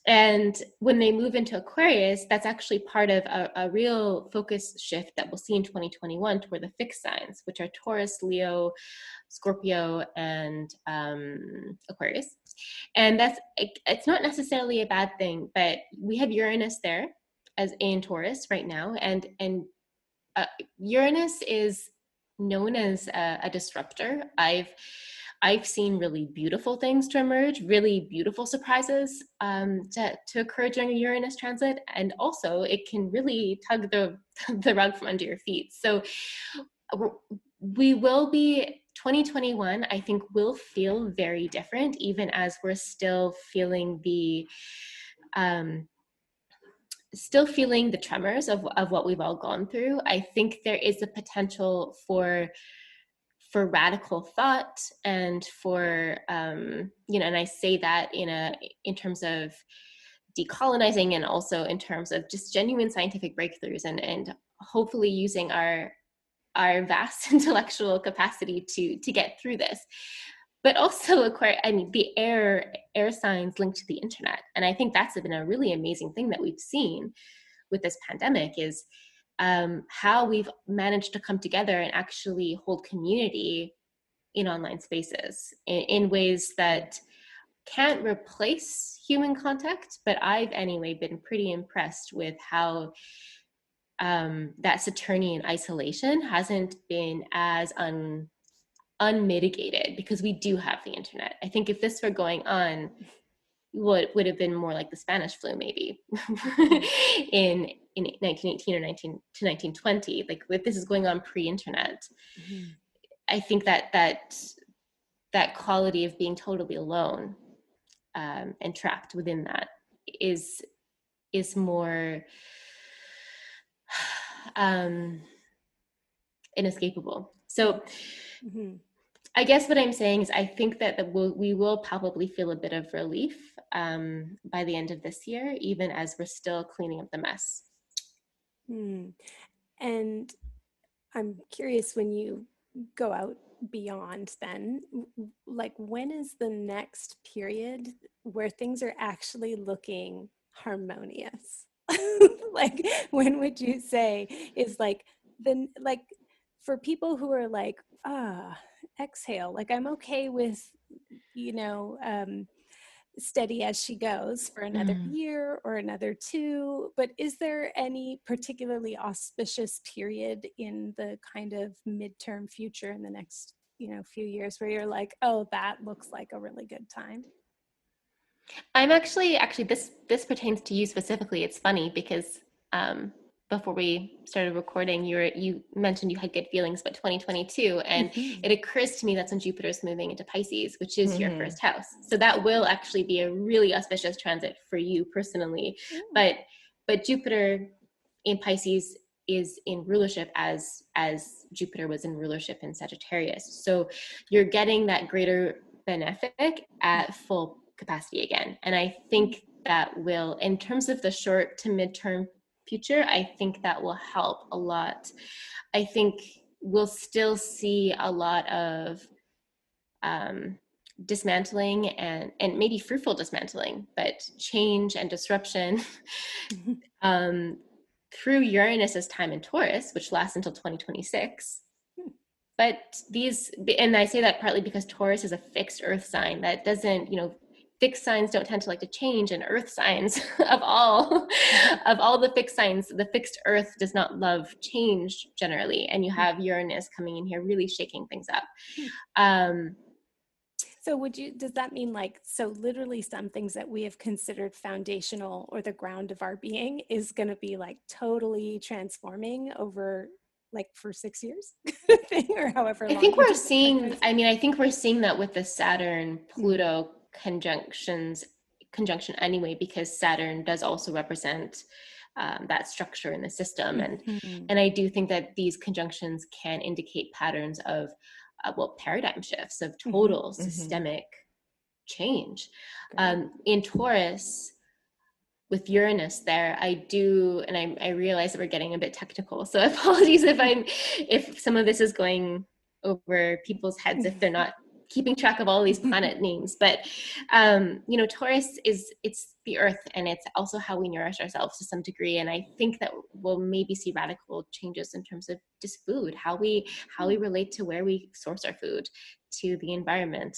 [SPEAKER 5] And when they move into Aquarius, that's actually part of a real focus shift that we'll see in 2021 toward the fixed signs, which are Taurus, Leo, Scorpio, and Aquarius. And it's not necessarily a bad thing, but we have Uranus there as in Taurus right now. And Uranus is known as a disruptor. I've seen really beautiful things to emerge, really beautiful surprises to occur during a Uranus transit, and also it can really tug the rug from under your feet. So we will be 2021. I think will feel very different, even as we're still feeling the tremors of what we've all gone through. I think there is a potential for radical thought and for and I say that in terms of decolonizing, and also in terms of just genuine scientific breakthroughs, and hopefully using our vast intellectual capacity to get through this. But also the air signs linked to the internet, and I think that's been a really amazing thing that we've seen with this pandemic, is how we've managed to come together and actually hold community in online spaces in ways that can't replace human contact, but I've anyway been pretty impressed with how that Saturnian isolation hasn't been as unmitigated, because we do have the internet. I think if this were going on, what would have been more like the Spanish flu, maybe in 1918 or 1920. Like, if this is going on pre-internet, I think that quality of being totally alone and trapped within that is more inescapable. So I guess what I'm saying is I think that we will probably feel a bit of relief by the end of this year, even as we're still cleaning up the mess.
[SPEAKER 4] And I'm curious, when you go out beyond then, like, when is the next period where things are actually looking harmonious? Like, when would you say is like for people who are like, exhale, like, I'm okay with steady as she goes for another year or another two, but is there any particularly auspicious period in the kind of midterm future in the next few years where you're like, oh, that looks like a really good time?
[SPEAKER 5] I'm actually this pertains to you specifically. It's funny because before we started recording, you mentioned you had good feelings about 2022, and it occurs to me that's when Jupiter's moving into Pisces, which is your first house. So that will actually be a really auspicious transit for you personally. But Jupiter in Pisces is in rulership as Jupiter was in rulership in Sagittarius. So you're getting that greater benefic at full capacity again. And I think that will, in terms of the short to midterm future, I think that will help a lot. I think we'll still see a lot of dismantling and maybe fruitful dismantling, but change and disruption through Uranus's time in Taurus, which lasts until 2026. But and I say that partly because Taurus is a fixed earth sign that doesn't, fixed signs don't tend to like to change, and earth signs of all the fixed signs, the fixed earth does not love change generally. And you have Uranus coming in here really shaking things up.
[SPEAKER 4] So does that mean so literally some things that we have considered foundational or the ground of our being is going to be like totally transforming over for 6 years or however long?
[SPEAKER 5] I think we're seeing that with the Saturn Pluto conjunction anyway, because Saturn does also represent that structure in the system. And I do think that these conjunctions can indicate patterns of paradigm shifts, of total systemic change. In Taurus, with Uranus there, I realize that we're getting a bit technical, so apologies if some of this is going over people's heads if they're not keeping track of all these planet names. But Taurus it's the earth, and it's also how we nourish ourselves to some degree. And I think that we'll maybe see radical changes in terms of just food, how we relate to where we source our food, to the environment.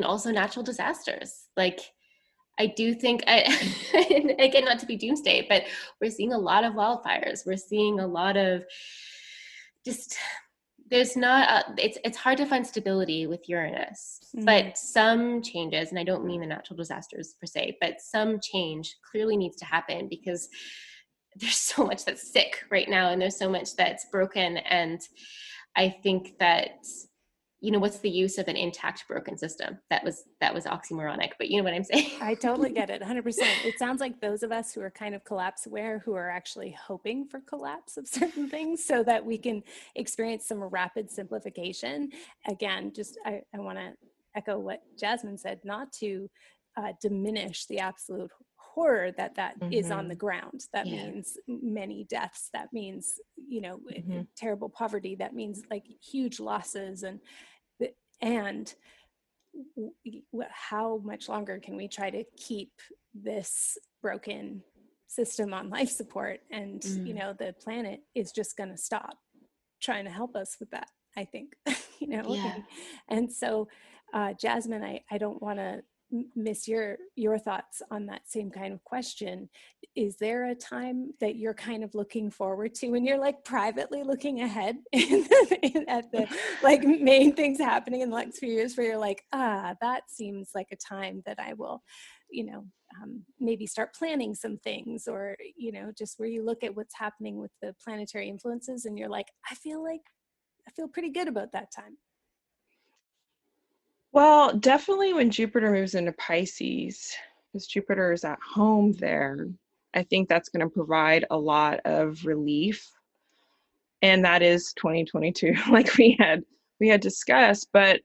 [SPEAKER 5] Also natural disasters. I do think, again, not to be doomsday, but we're seeing a lot of wildfires. We're seeing a lot of it's hard to find stability with Uranus, but some changes, and I don't mean the natural disasters per se, but some change clearly needs to happen, because there's so much that's sick right now, and there's so much that's broken. And I think that, what's the use of an intact broken system? That was oxymoronic, but you know what I'm saying?
[SPEAKER 4] I totally get it, 100%. It sounds like those of us who are kind of collapse aware, who are actually hoping for collapse of certain things so that we can experience some rapid simplification. Again, I want to echo what Jasmine said, not to diminish the absolute horror that is on the ground. That means many deaths. That means, terrible poverty. That means huge losses. And how much longer can we try to keep this broken system on life support? And, the planet is just going to stop trying to help us with that, I think, And so, Jasmine, I don't want to miss your thoughts on that same kind of question. Is there a time that you're kind of looking forward to when you're privately looking ahead at the main things happening in the next few years, where you're that seems like a time that I will, maybe start planning some things, or, just where you look at what's happening with the planetary influences and you're I feel pretty good about that time?
[SPEAKER 3] Well, definitely when Jupiter moves into Pisces, because Jupiter is at home there, I think that's going to provide a lot of relief. And that is 2022, like we had discussed. But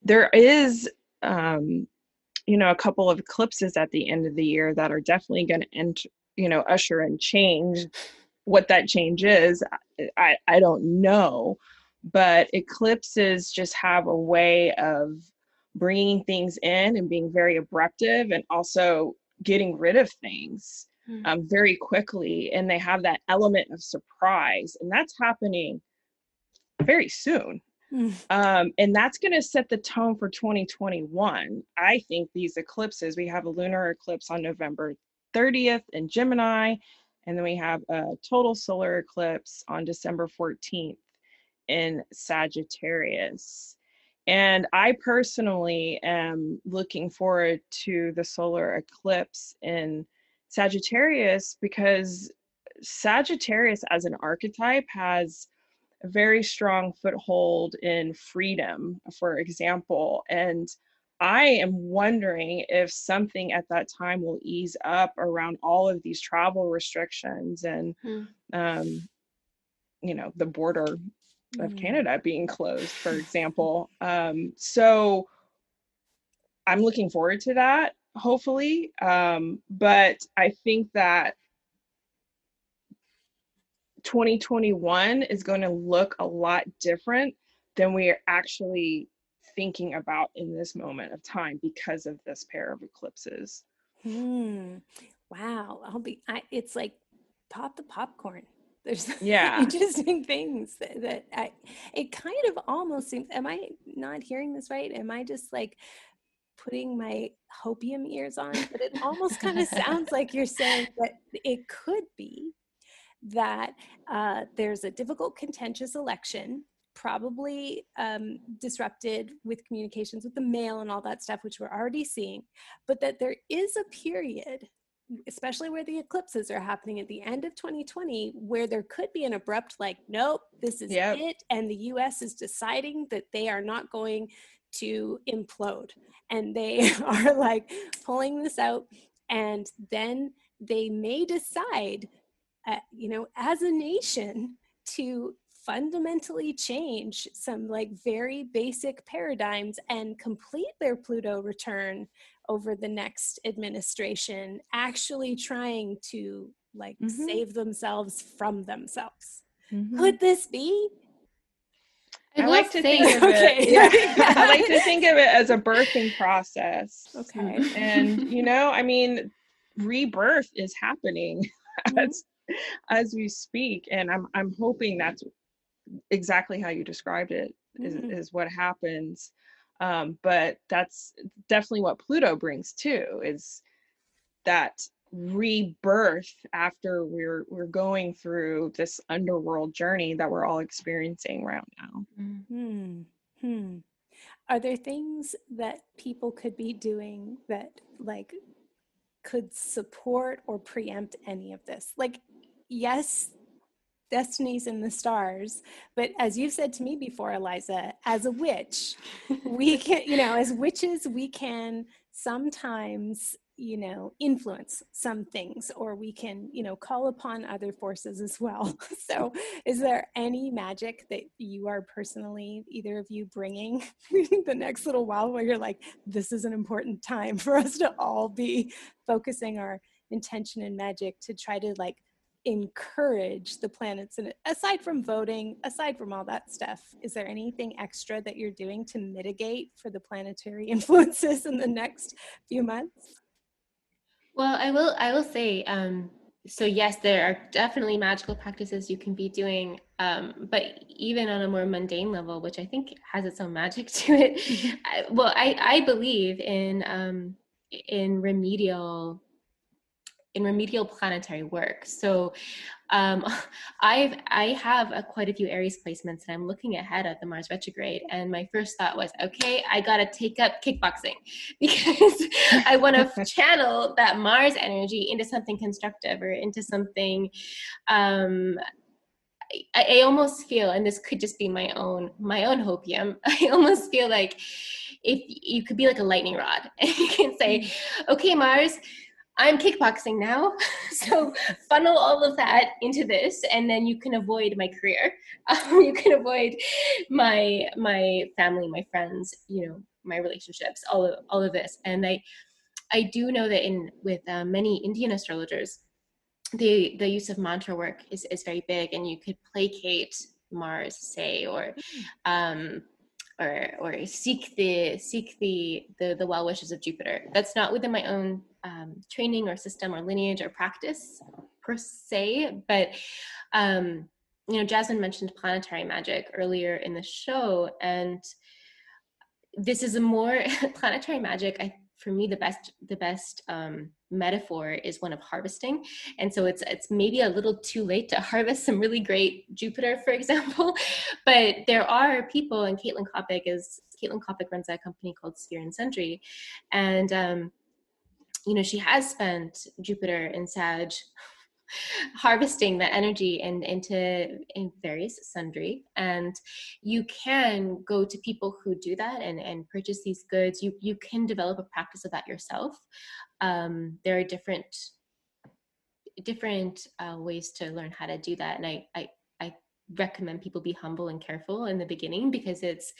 [SPEAKER 3] there is, a couple of eclipses at the end of the year that are definitely going to usher in change. What that change is, I don't know. But eclipses just have a way of bringing things in and being very abruptive, and also getting rid of things very quickly. And they have that element of surprise, and that's happening very soon. And that's going to set the tone for 2021. I think these eclipses, we have a lunar eclipse on November 30th in Gemini, and then we have a total solar eclipse on December 14th in Sagittarius. And I personally am looking forward to the solar eclipse in Sagittarius, because Sagittarius as an archetype has a very strong foothold in freedom, for example. And I am wondering if something at that time will ease up around all of these travel restrictions and, the border of Canada being closed, for example. So I'm looking forward to that, hopefully. But I think that 2021 is going to look a lot different than we are actually thinking about in this moment of time, because of this pair of eclipses.
[SPEAKER 4] Wow. It's like pop the popcorn. There's
[SPEAKER 3] Yeah.
[SPEAKER 4] interesting things it kind of almost seems, am I not hearing this right? Am I just like putting my hopium ears on? But it almost kind of sounds like you're saying that it could be that there's a difficult, contentious election, probably disrupted with communications with the mail and all that stuff, which we're already seeing, but that there is a period, especially where the eclipses are happening at the end of 2020, where there could be an abrupt, like, nope, this is
[SPEAKER 3] Yep.
[SPEAKER 4] it. And the US is deciding that they are not going to implode. And they are like pulling this out. And then they may decide, as a nation, to fundamentally change some like very basic paradigms and complete their Pluto return over the next administration, actually trying to like save themselves from themselves. Could this be?
[SPEAKER 3] I like to think of it. Yeah, I like to think of it as a birthing process.
[SPEAKER 4] Okay.
[SPEAKER 3] And I mean, rebirth is happening as we speak, and I'm hoping that's exactly how you described it is what happens. But that's definitely what Pluto brings too, is that rebirth after we're going through this underworld journey that we're all experiencing right now.
[SPEAKER 4] Are there things that people could be doing that like could support or preempt any of this? Like, yes, destiny's in the stars, but as you've said to me before, Eliza, as a witch, we can, as witches, we can sometimes, influence some things, or we can, call upon other forces as well. So is there any magic that you are personally, either of you, bringing the next little while where you're like, this is an important time for us to all be focusing our intention and magic to try to like encourage the planets? And aside from voting, aside from all that stuff, is there anything extra that you're doing to mitigate for the planetary influences in the next few months?
[SPEAKER 5] Well, I will say, so yes, there are definitely magical practices you can be doing, but even on a more mundane level, which I think has its own magic to it. I believe in remedial planetary work. So I have quite a few Aries placements, and I'm looking ahead at the Mars retrograde. And my first thought was, okay, I got to take up kickboxing because I want to channel that Mars energy into something constructive or into something. I almost feel, and this could just be my own hopium, I almost feel like if you could be like a lightning rod and you can say, okay, Mars, I'm kickboxing now, so funnel all of that into this, and then you can avoid my career. You can avoid my family, my friends, my relationships, all of this. And I do know that with many Indian astrologers, the use of mantra work is very big, and you could placate Mars, say, or seek the well wishes of Jupiter. That's not within my own training or system or lineage or practice per se, but Jasmine mentioned planetary magic earlier in the show, and this is a more planetary magic. For me, the best metaphor is one of harvesting, and so it's maybe a little too late to harvest some really great Jupiter, for example, but there are people, and Caitlin Kopic runs a company called Sphere and Sundry, and she has spent Jupiter in Sag harvesting that energy in various sundry, and you can go to people who do that and purchase these goods. You can develop a practice of that yourself. There are different ways to learn how to do that, and I recommend people be humble and careful in the beginning, because it's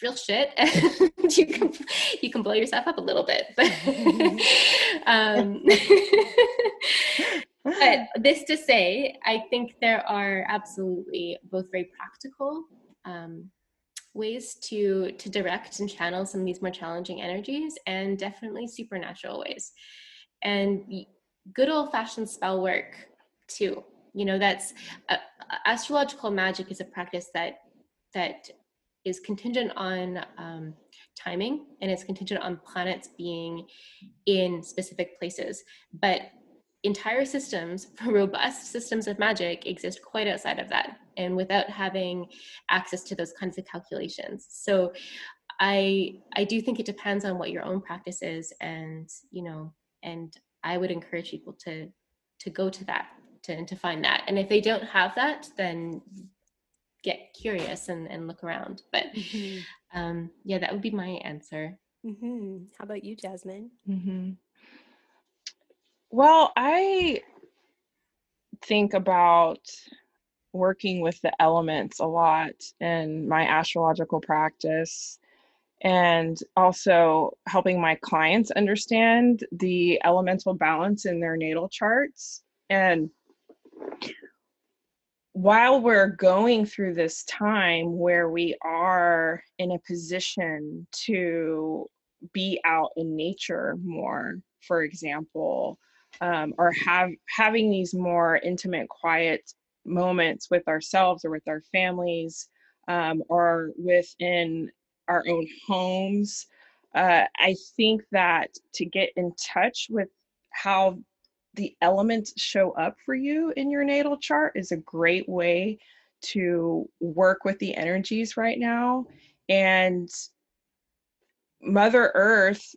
[SPEAKER 5] real shit, and you can blow yourself up a little bit, but but this to say, I think there are absolutely both very practical ways to direct and channel some of these more challenging energies, and definitely supernatural ways. And good old-fashioned spell work too. That's astrological magic is a practice that is contingent on timing, and it's contingent on planets being in specific places. But entire systems, robust systems of magic, exist quite outside of that, and without having access to those kinds of calculations. So I do think it depends on what your own practice is, and I would encourage people to go to that, to find that. And if they don't have that, then get curious and look around. But yeah, that would be my answer.
[SPEAKER 4] How about you, Jasmine?
[SPEAKER 3] Well, I think about working with the elements a lot in my astrological practice, and also helping my clients understand the elemental balance in their natal charts. And while we're going through this time where we are in a position to be out in nature more, for example, or having these more intimate, quiet moments with ourselves or with our families, or within our own homes, I think that to get in touch with how the elements show up for you in your natal chart is a great way to work with the energies right now. And Mother Earth,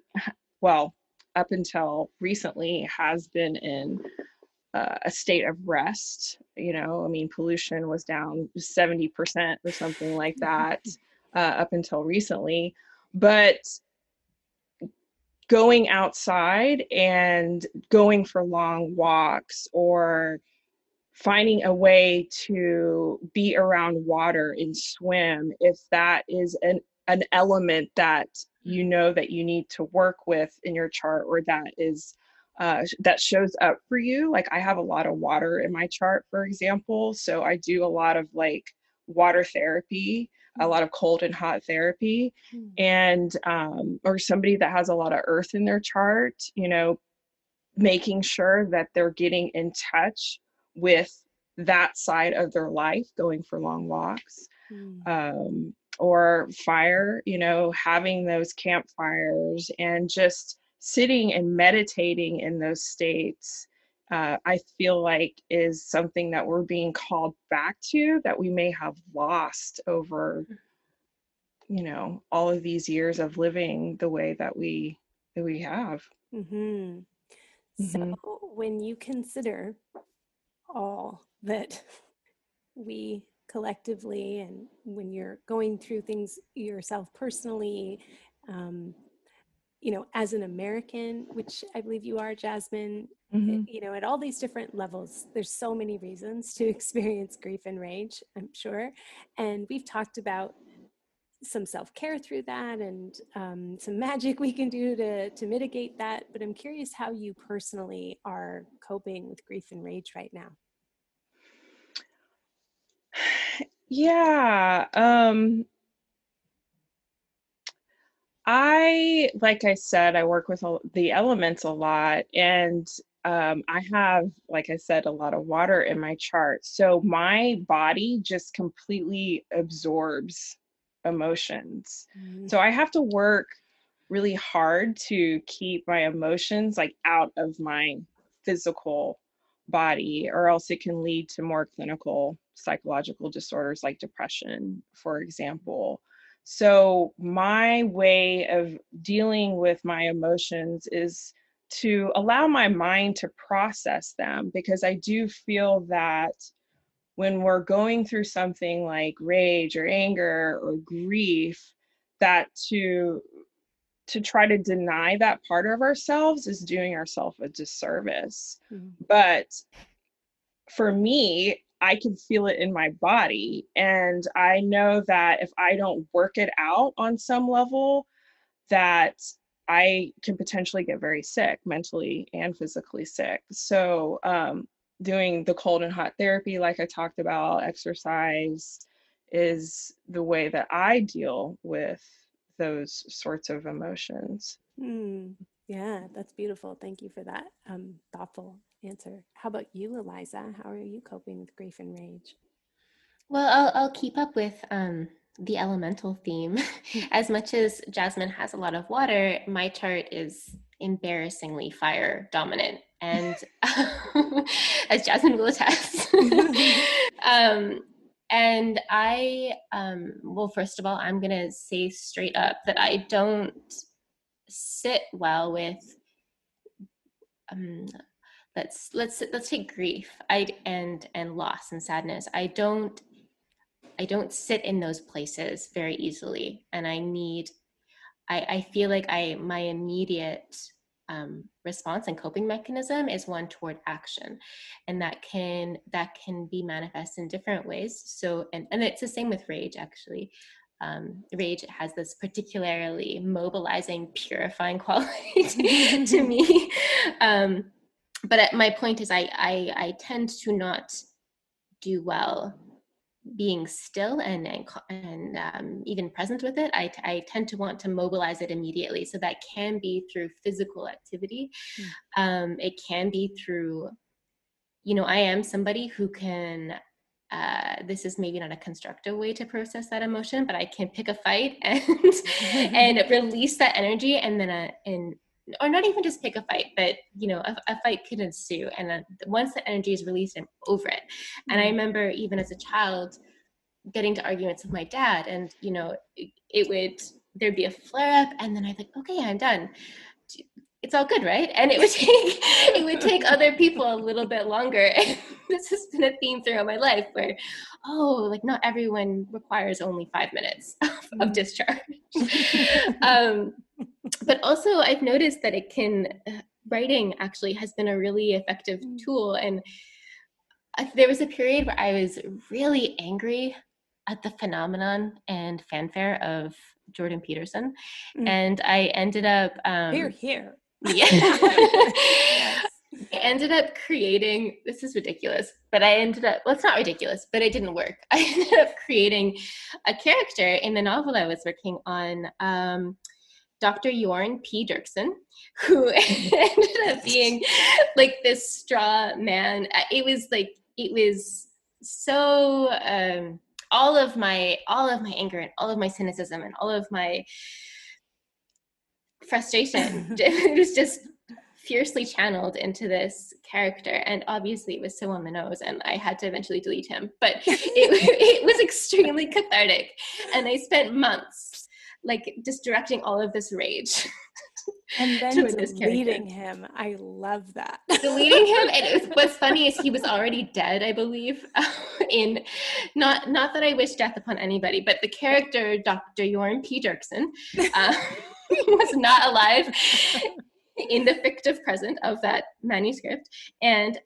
[SPEAKER 3] well, up until recently, has been in a state of rest. Pollution was down 70% or something like that up until recently. But going outside and going for long walks, or finding a way to be around water and swim, if that is an element that that you need to work with in your chart, or that is that shows up for you. Like, I have a lot of water in my chart, for example, so I do a lot of like water therapy, a lot of cold and hot therapy. And or somebody that has a lot of earth in their chart, making sure that they're getting in touch with that side of their life, going for long walks. Or fire, having those campfires and just sitting and meditating in those states, I feel like is something that we're being called back to, that we may have lost over all of these years of living the way that we have.
[SPEAKER 4] So when you consider all that we collectively, and when you're going through things yourself personally, as an American, which I believe you are, Jasmine, at all these different levels, there's so many reasons to experience grief and rage, I'm sure. And we've talked about some self-care through that, and some magic we can do to mitigate that. But I'm curious how you personally are coping with grief and rage right now.
[SPEAKER 3] Yeah. Like I said, I work with the elements a lot, and I have, like I said, a lot of water in my chart. So my body just completely absorbs emotions. So I have to work really hard to keep my emotions like out of my physical body, or else it can lead to more clinical psychological disorders like depression, for example. So my way of dealing with my emotions is to allow my mind to process them, because I do feel that when we're going through something like rage or anger or grief, that to try to deny that part of ourselves is doing ourselves a disservice. But for me, I can feel it in my body, and I know that if I don't work it out on some level, that I can potentially get very sick, mentally and physically sick. So doing the cold and hot therapy, like I talked about, exercise, is the way that I deal with those sorts of emotions.
[SPEAKER 2] Yeah, that's beautiful. Thank you for that thoughtful answer. How about you, Eliza? How are you coping with grief and rage?
[SPEAKER 5] Well, I'll keep up with the elemental theme. As much as Jasmine has a lot of water, my chart is embarrassingly fire dominant, and as Jasmine will attest. um, and well, first of all, I'm gonna say straight up that I don't sit well with let's take grief and loss and sadness. I don't sit in those places very easily, and I feel like my immediate response and coping mechanism is one toward action, and that can be manifest in different ways. So and it's the same with rage, actually. Rage has this particularly mobilizing, purifying quality to me. But my point is, I tend to not do well being still and even present with it. I tend to want to mobilize it immediately. So that can be through physical activity. It can be through, I am somebody who can, this is maybe not a constructive way to process that emotion, but I can pick a fight and and release that energy, and then or not even just pick a fight, but a fight could ensue, and then once the energy is released, I'm over it. And I remember even as a child getting to arguments with my dad, and there'd be a flare up, and then I'd like, okay, I'm done. It's all good, right? And it would take other people a little bit longer. And this has been a theme throughout my life where, like not everyone requires only 5 minutes of discharge. But also I've noticed that writing actually has been a really effective tool. And there was a period where I was really angry at the phenomenon and fanfare of Jordan Peterson. And I ended up
[SPEAKER 2] Here.
[SPEAKER 5] Yeah. Yes. I ended up creating, this is ridiculous, but it's not ridiculous, but it didn't work. I ended up creating a character in the novel I was working on, Dr. Jorn P. Dirksen, who ended up being like this straw man. It was so all of my anger and all of my cynicism and all of my frustration it was just fiercely channeled into this character, and obviously it was so on the nose, and I had to eventually delete him, but it was extremely cathartic, and I spent months like just directing all of this rage
[SPEAKER 2] and then deleting him. I love that.
[SPEAKER 5] Deleting him, and what's funny is he was already dead, I believe. In not that I wish death upon anybody, but the character Dr. Jorn P. Dirksen was not alive in the fictive present of that manuscript, and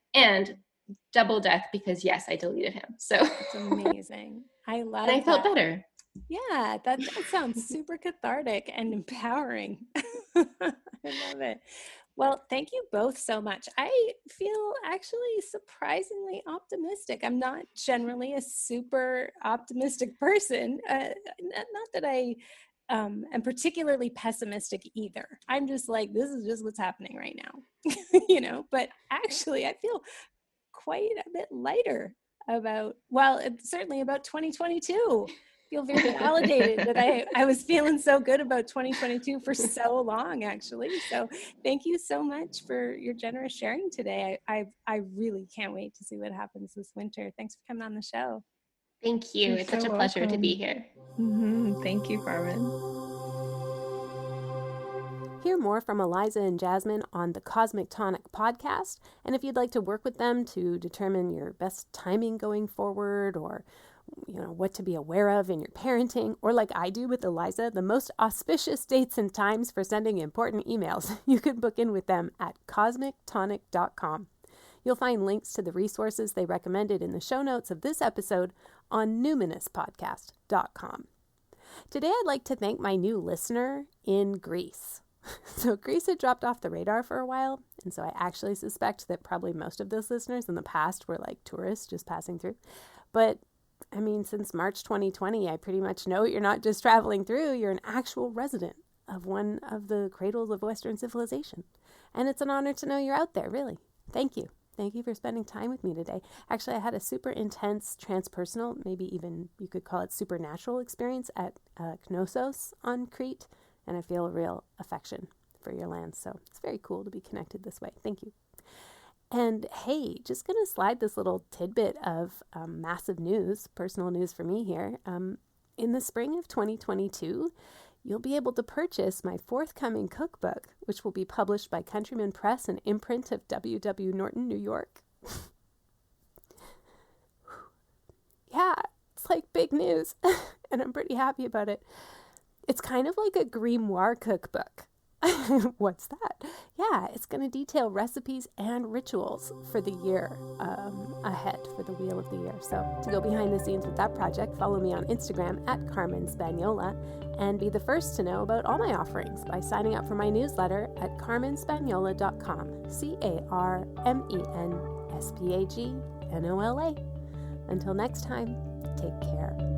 [SPEAKER 5] double death because yes, I deleted him. So
[SPEAKER 2] it's amazing. I love.
[SPEAKER 5] And I felt better.
[SPEAKER 2] Yeah, that sounds super cathartic and empowering. I love it. Well, thank you both so much. I feel actually surprisingly optimistic. I'm not generally a super optimistic person. Not that I am particularly pessimistic either. I'm just like, this is just what's happening right now, but actually I feel quite a bit lighter it's certainly about 2022. Feel very validated that I was feeling so good about 2022 for so long, actually. So thank you so much for your generous sharing today. I really can't wait to see what happens this winter. Thanks for coming on the show.
[SPEAKER 5] Thank you. It's such a pleasure to be here.
[SPEAKER 3] Thank you, Carmen.
[SPEAKER 2] Hear more from Eliza and Jasmine on the Cosmic Tonic podcast. And if you'd like to work with them to determine your best timing going forward, or what to be aware of in your parenting, or like I do with Eliza, the most auspicious dates and times for sending important emails, you can book in with them at cosmictonic.com. You'll find links to the resources they recommended in the show notes of this episode on numinouspodcast.com. Today I'd like to thank my new listener in Greece. So Greece had dropped off the radar for a while, and so I actually suspect that probably most of those listeners in the past were like tourists just passing through. But I mean, since March 2020, I pretty much know you're not just traveling through, you're an actual resident of one of the cradles of Western civilization. And it's an honor to know you're out there, really. Thank you. Thank you for spending time with me today. Actually, I had a super intense transpersonal, maybe even you could call it supernatural experience at Knossos on Crete, and I feel a real affection for your land. So it's very cool to be connected this way. Thank you. And hey, just going to slide this little tidbit of massive news, personal news for me here. In the spring of 2022, you'll be able to purchase my forthcoming cookbook, which will be published by Countryman Press and imprint of W.W. Norton, New York. Yeah, it's like big news, and I'm pretty happy about it. It's kind of like a grimoire cookbook. What's that? Yeah, it's going to detail recipes and rituals for the year ahead, for the Wheel of the Year. So to go behind the scenes with that project, follow me on Instagram at Carmen Spagnola, and be the first to know about all my offerings by signing up for my newsletter at carmenspagnola.com. CarmenSpagnola. Until next time, take care.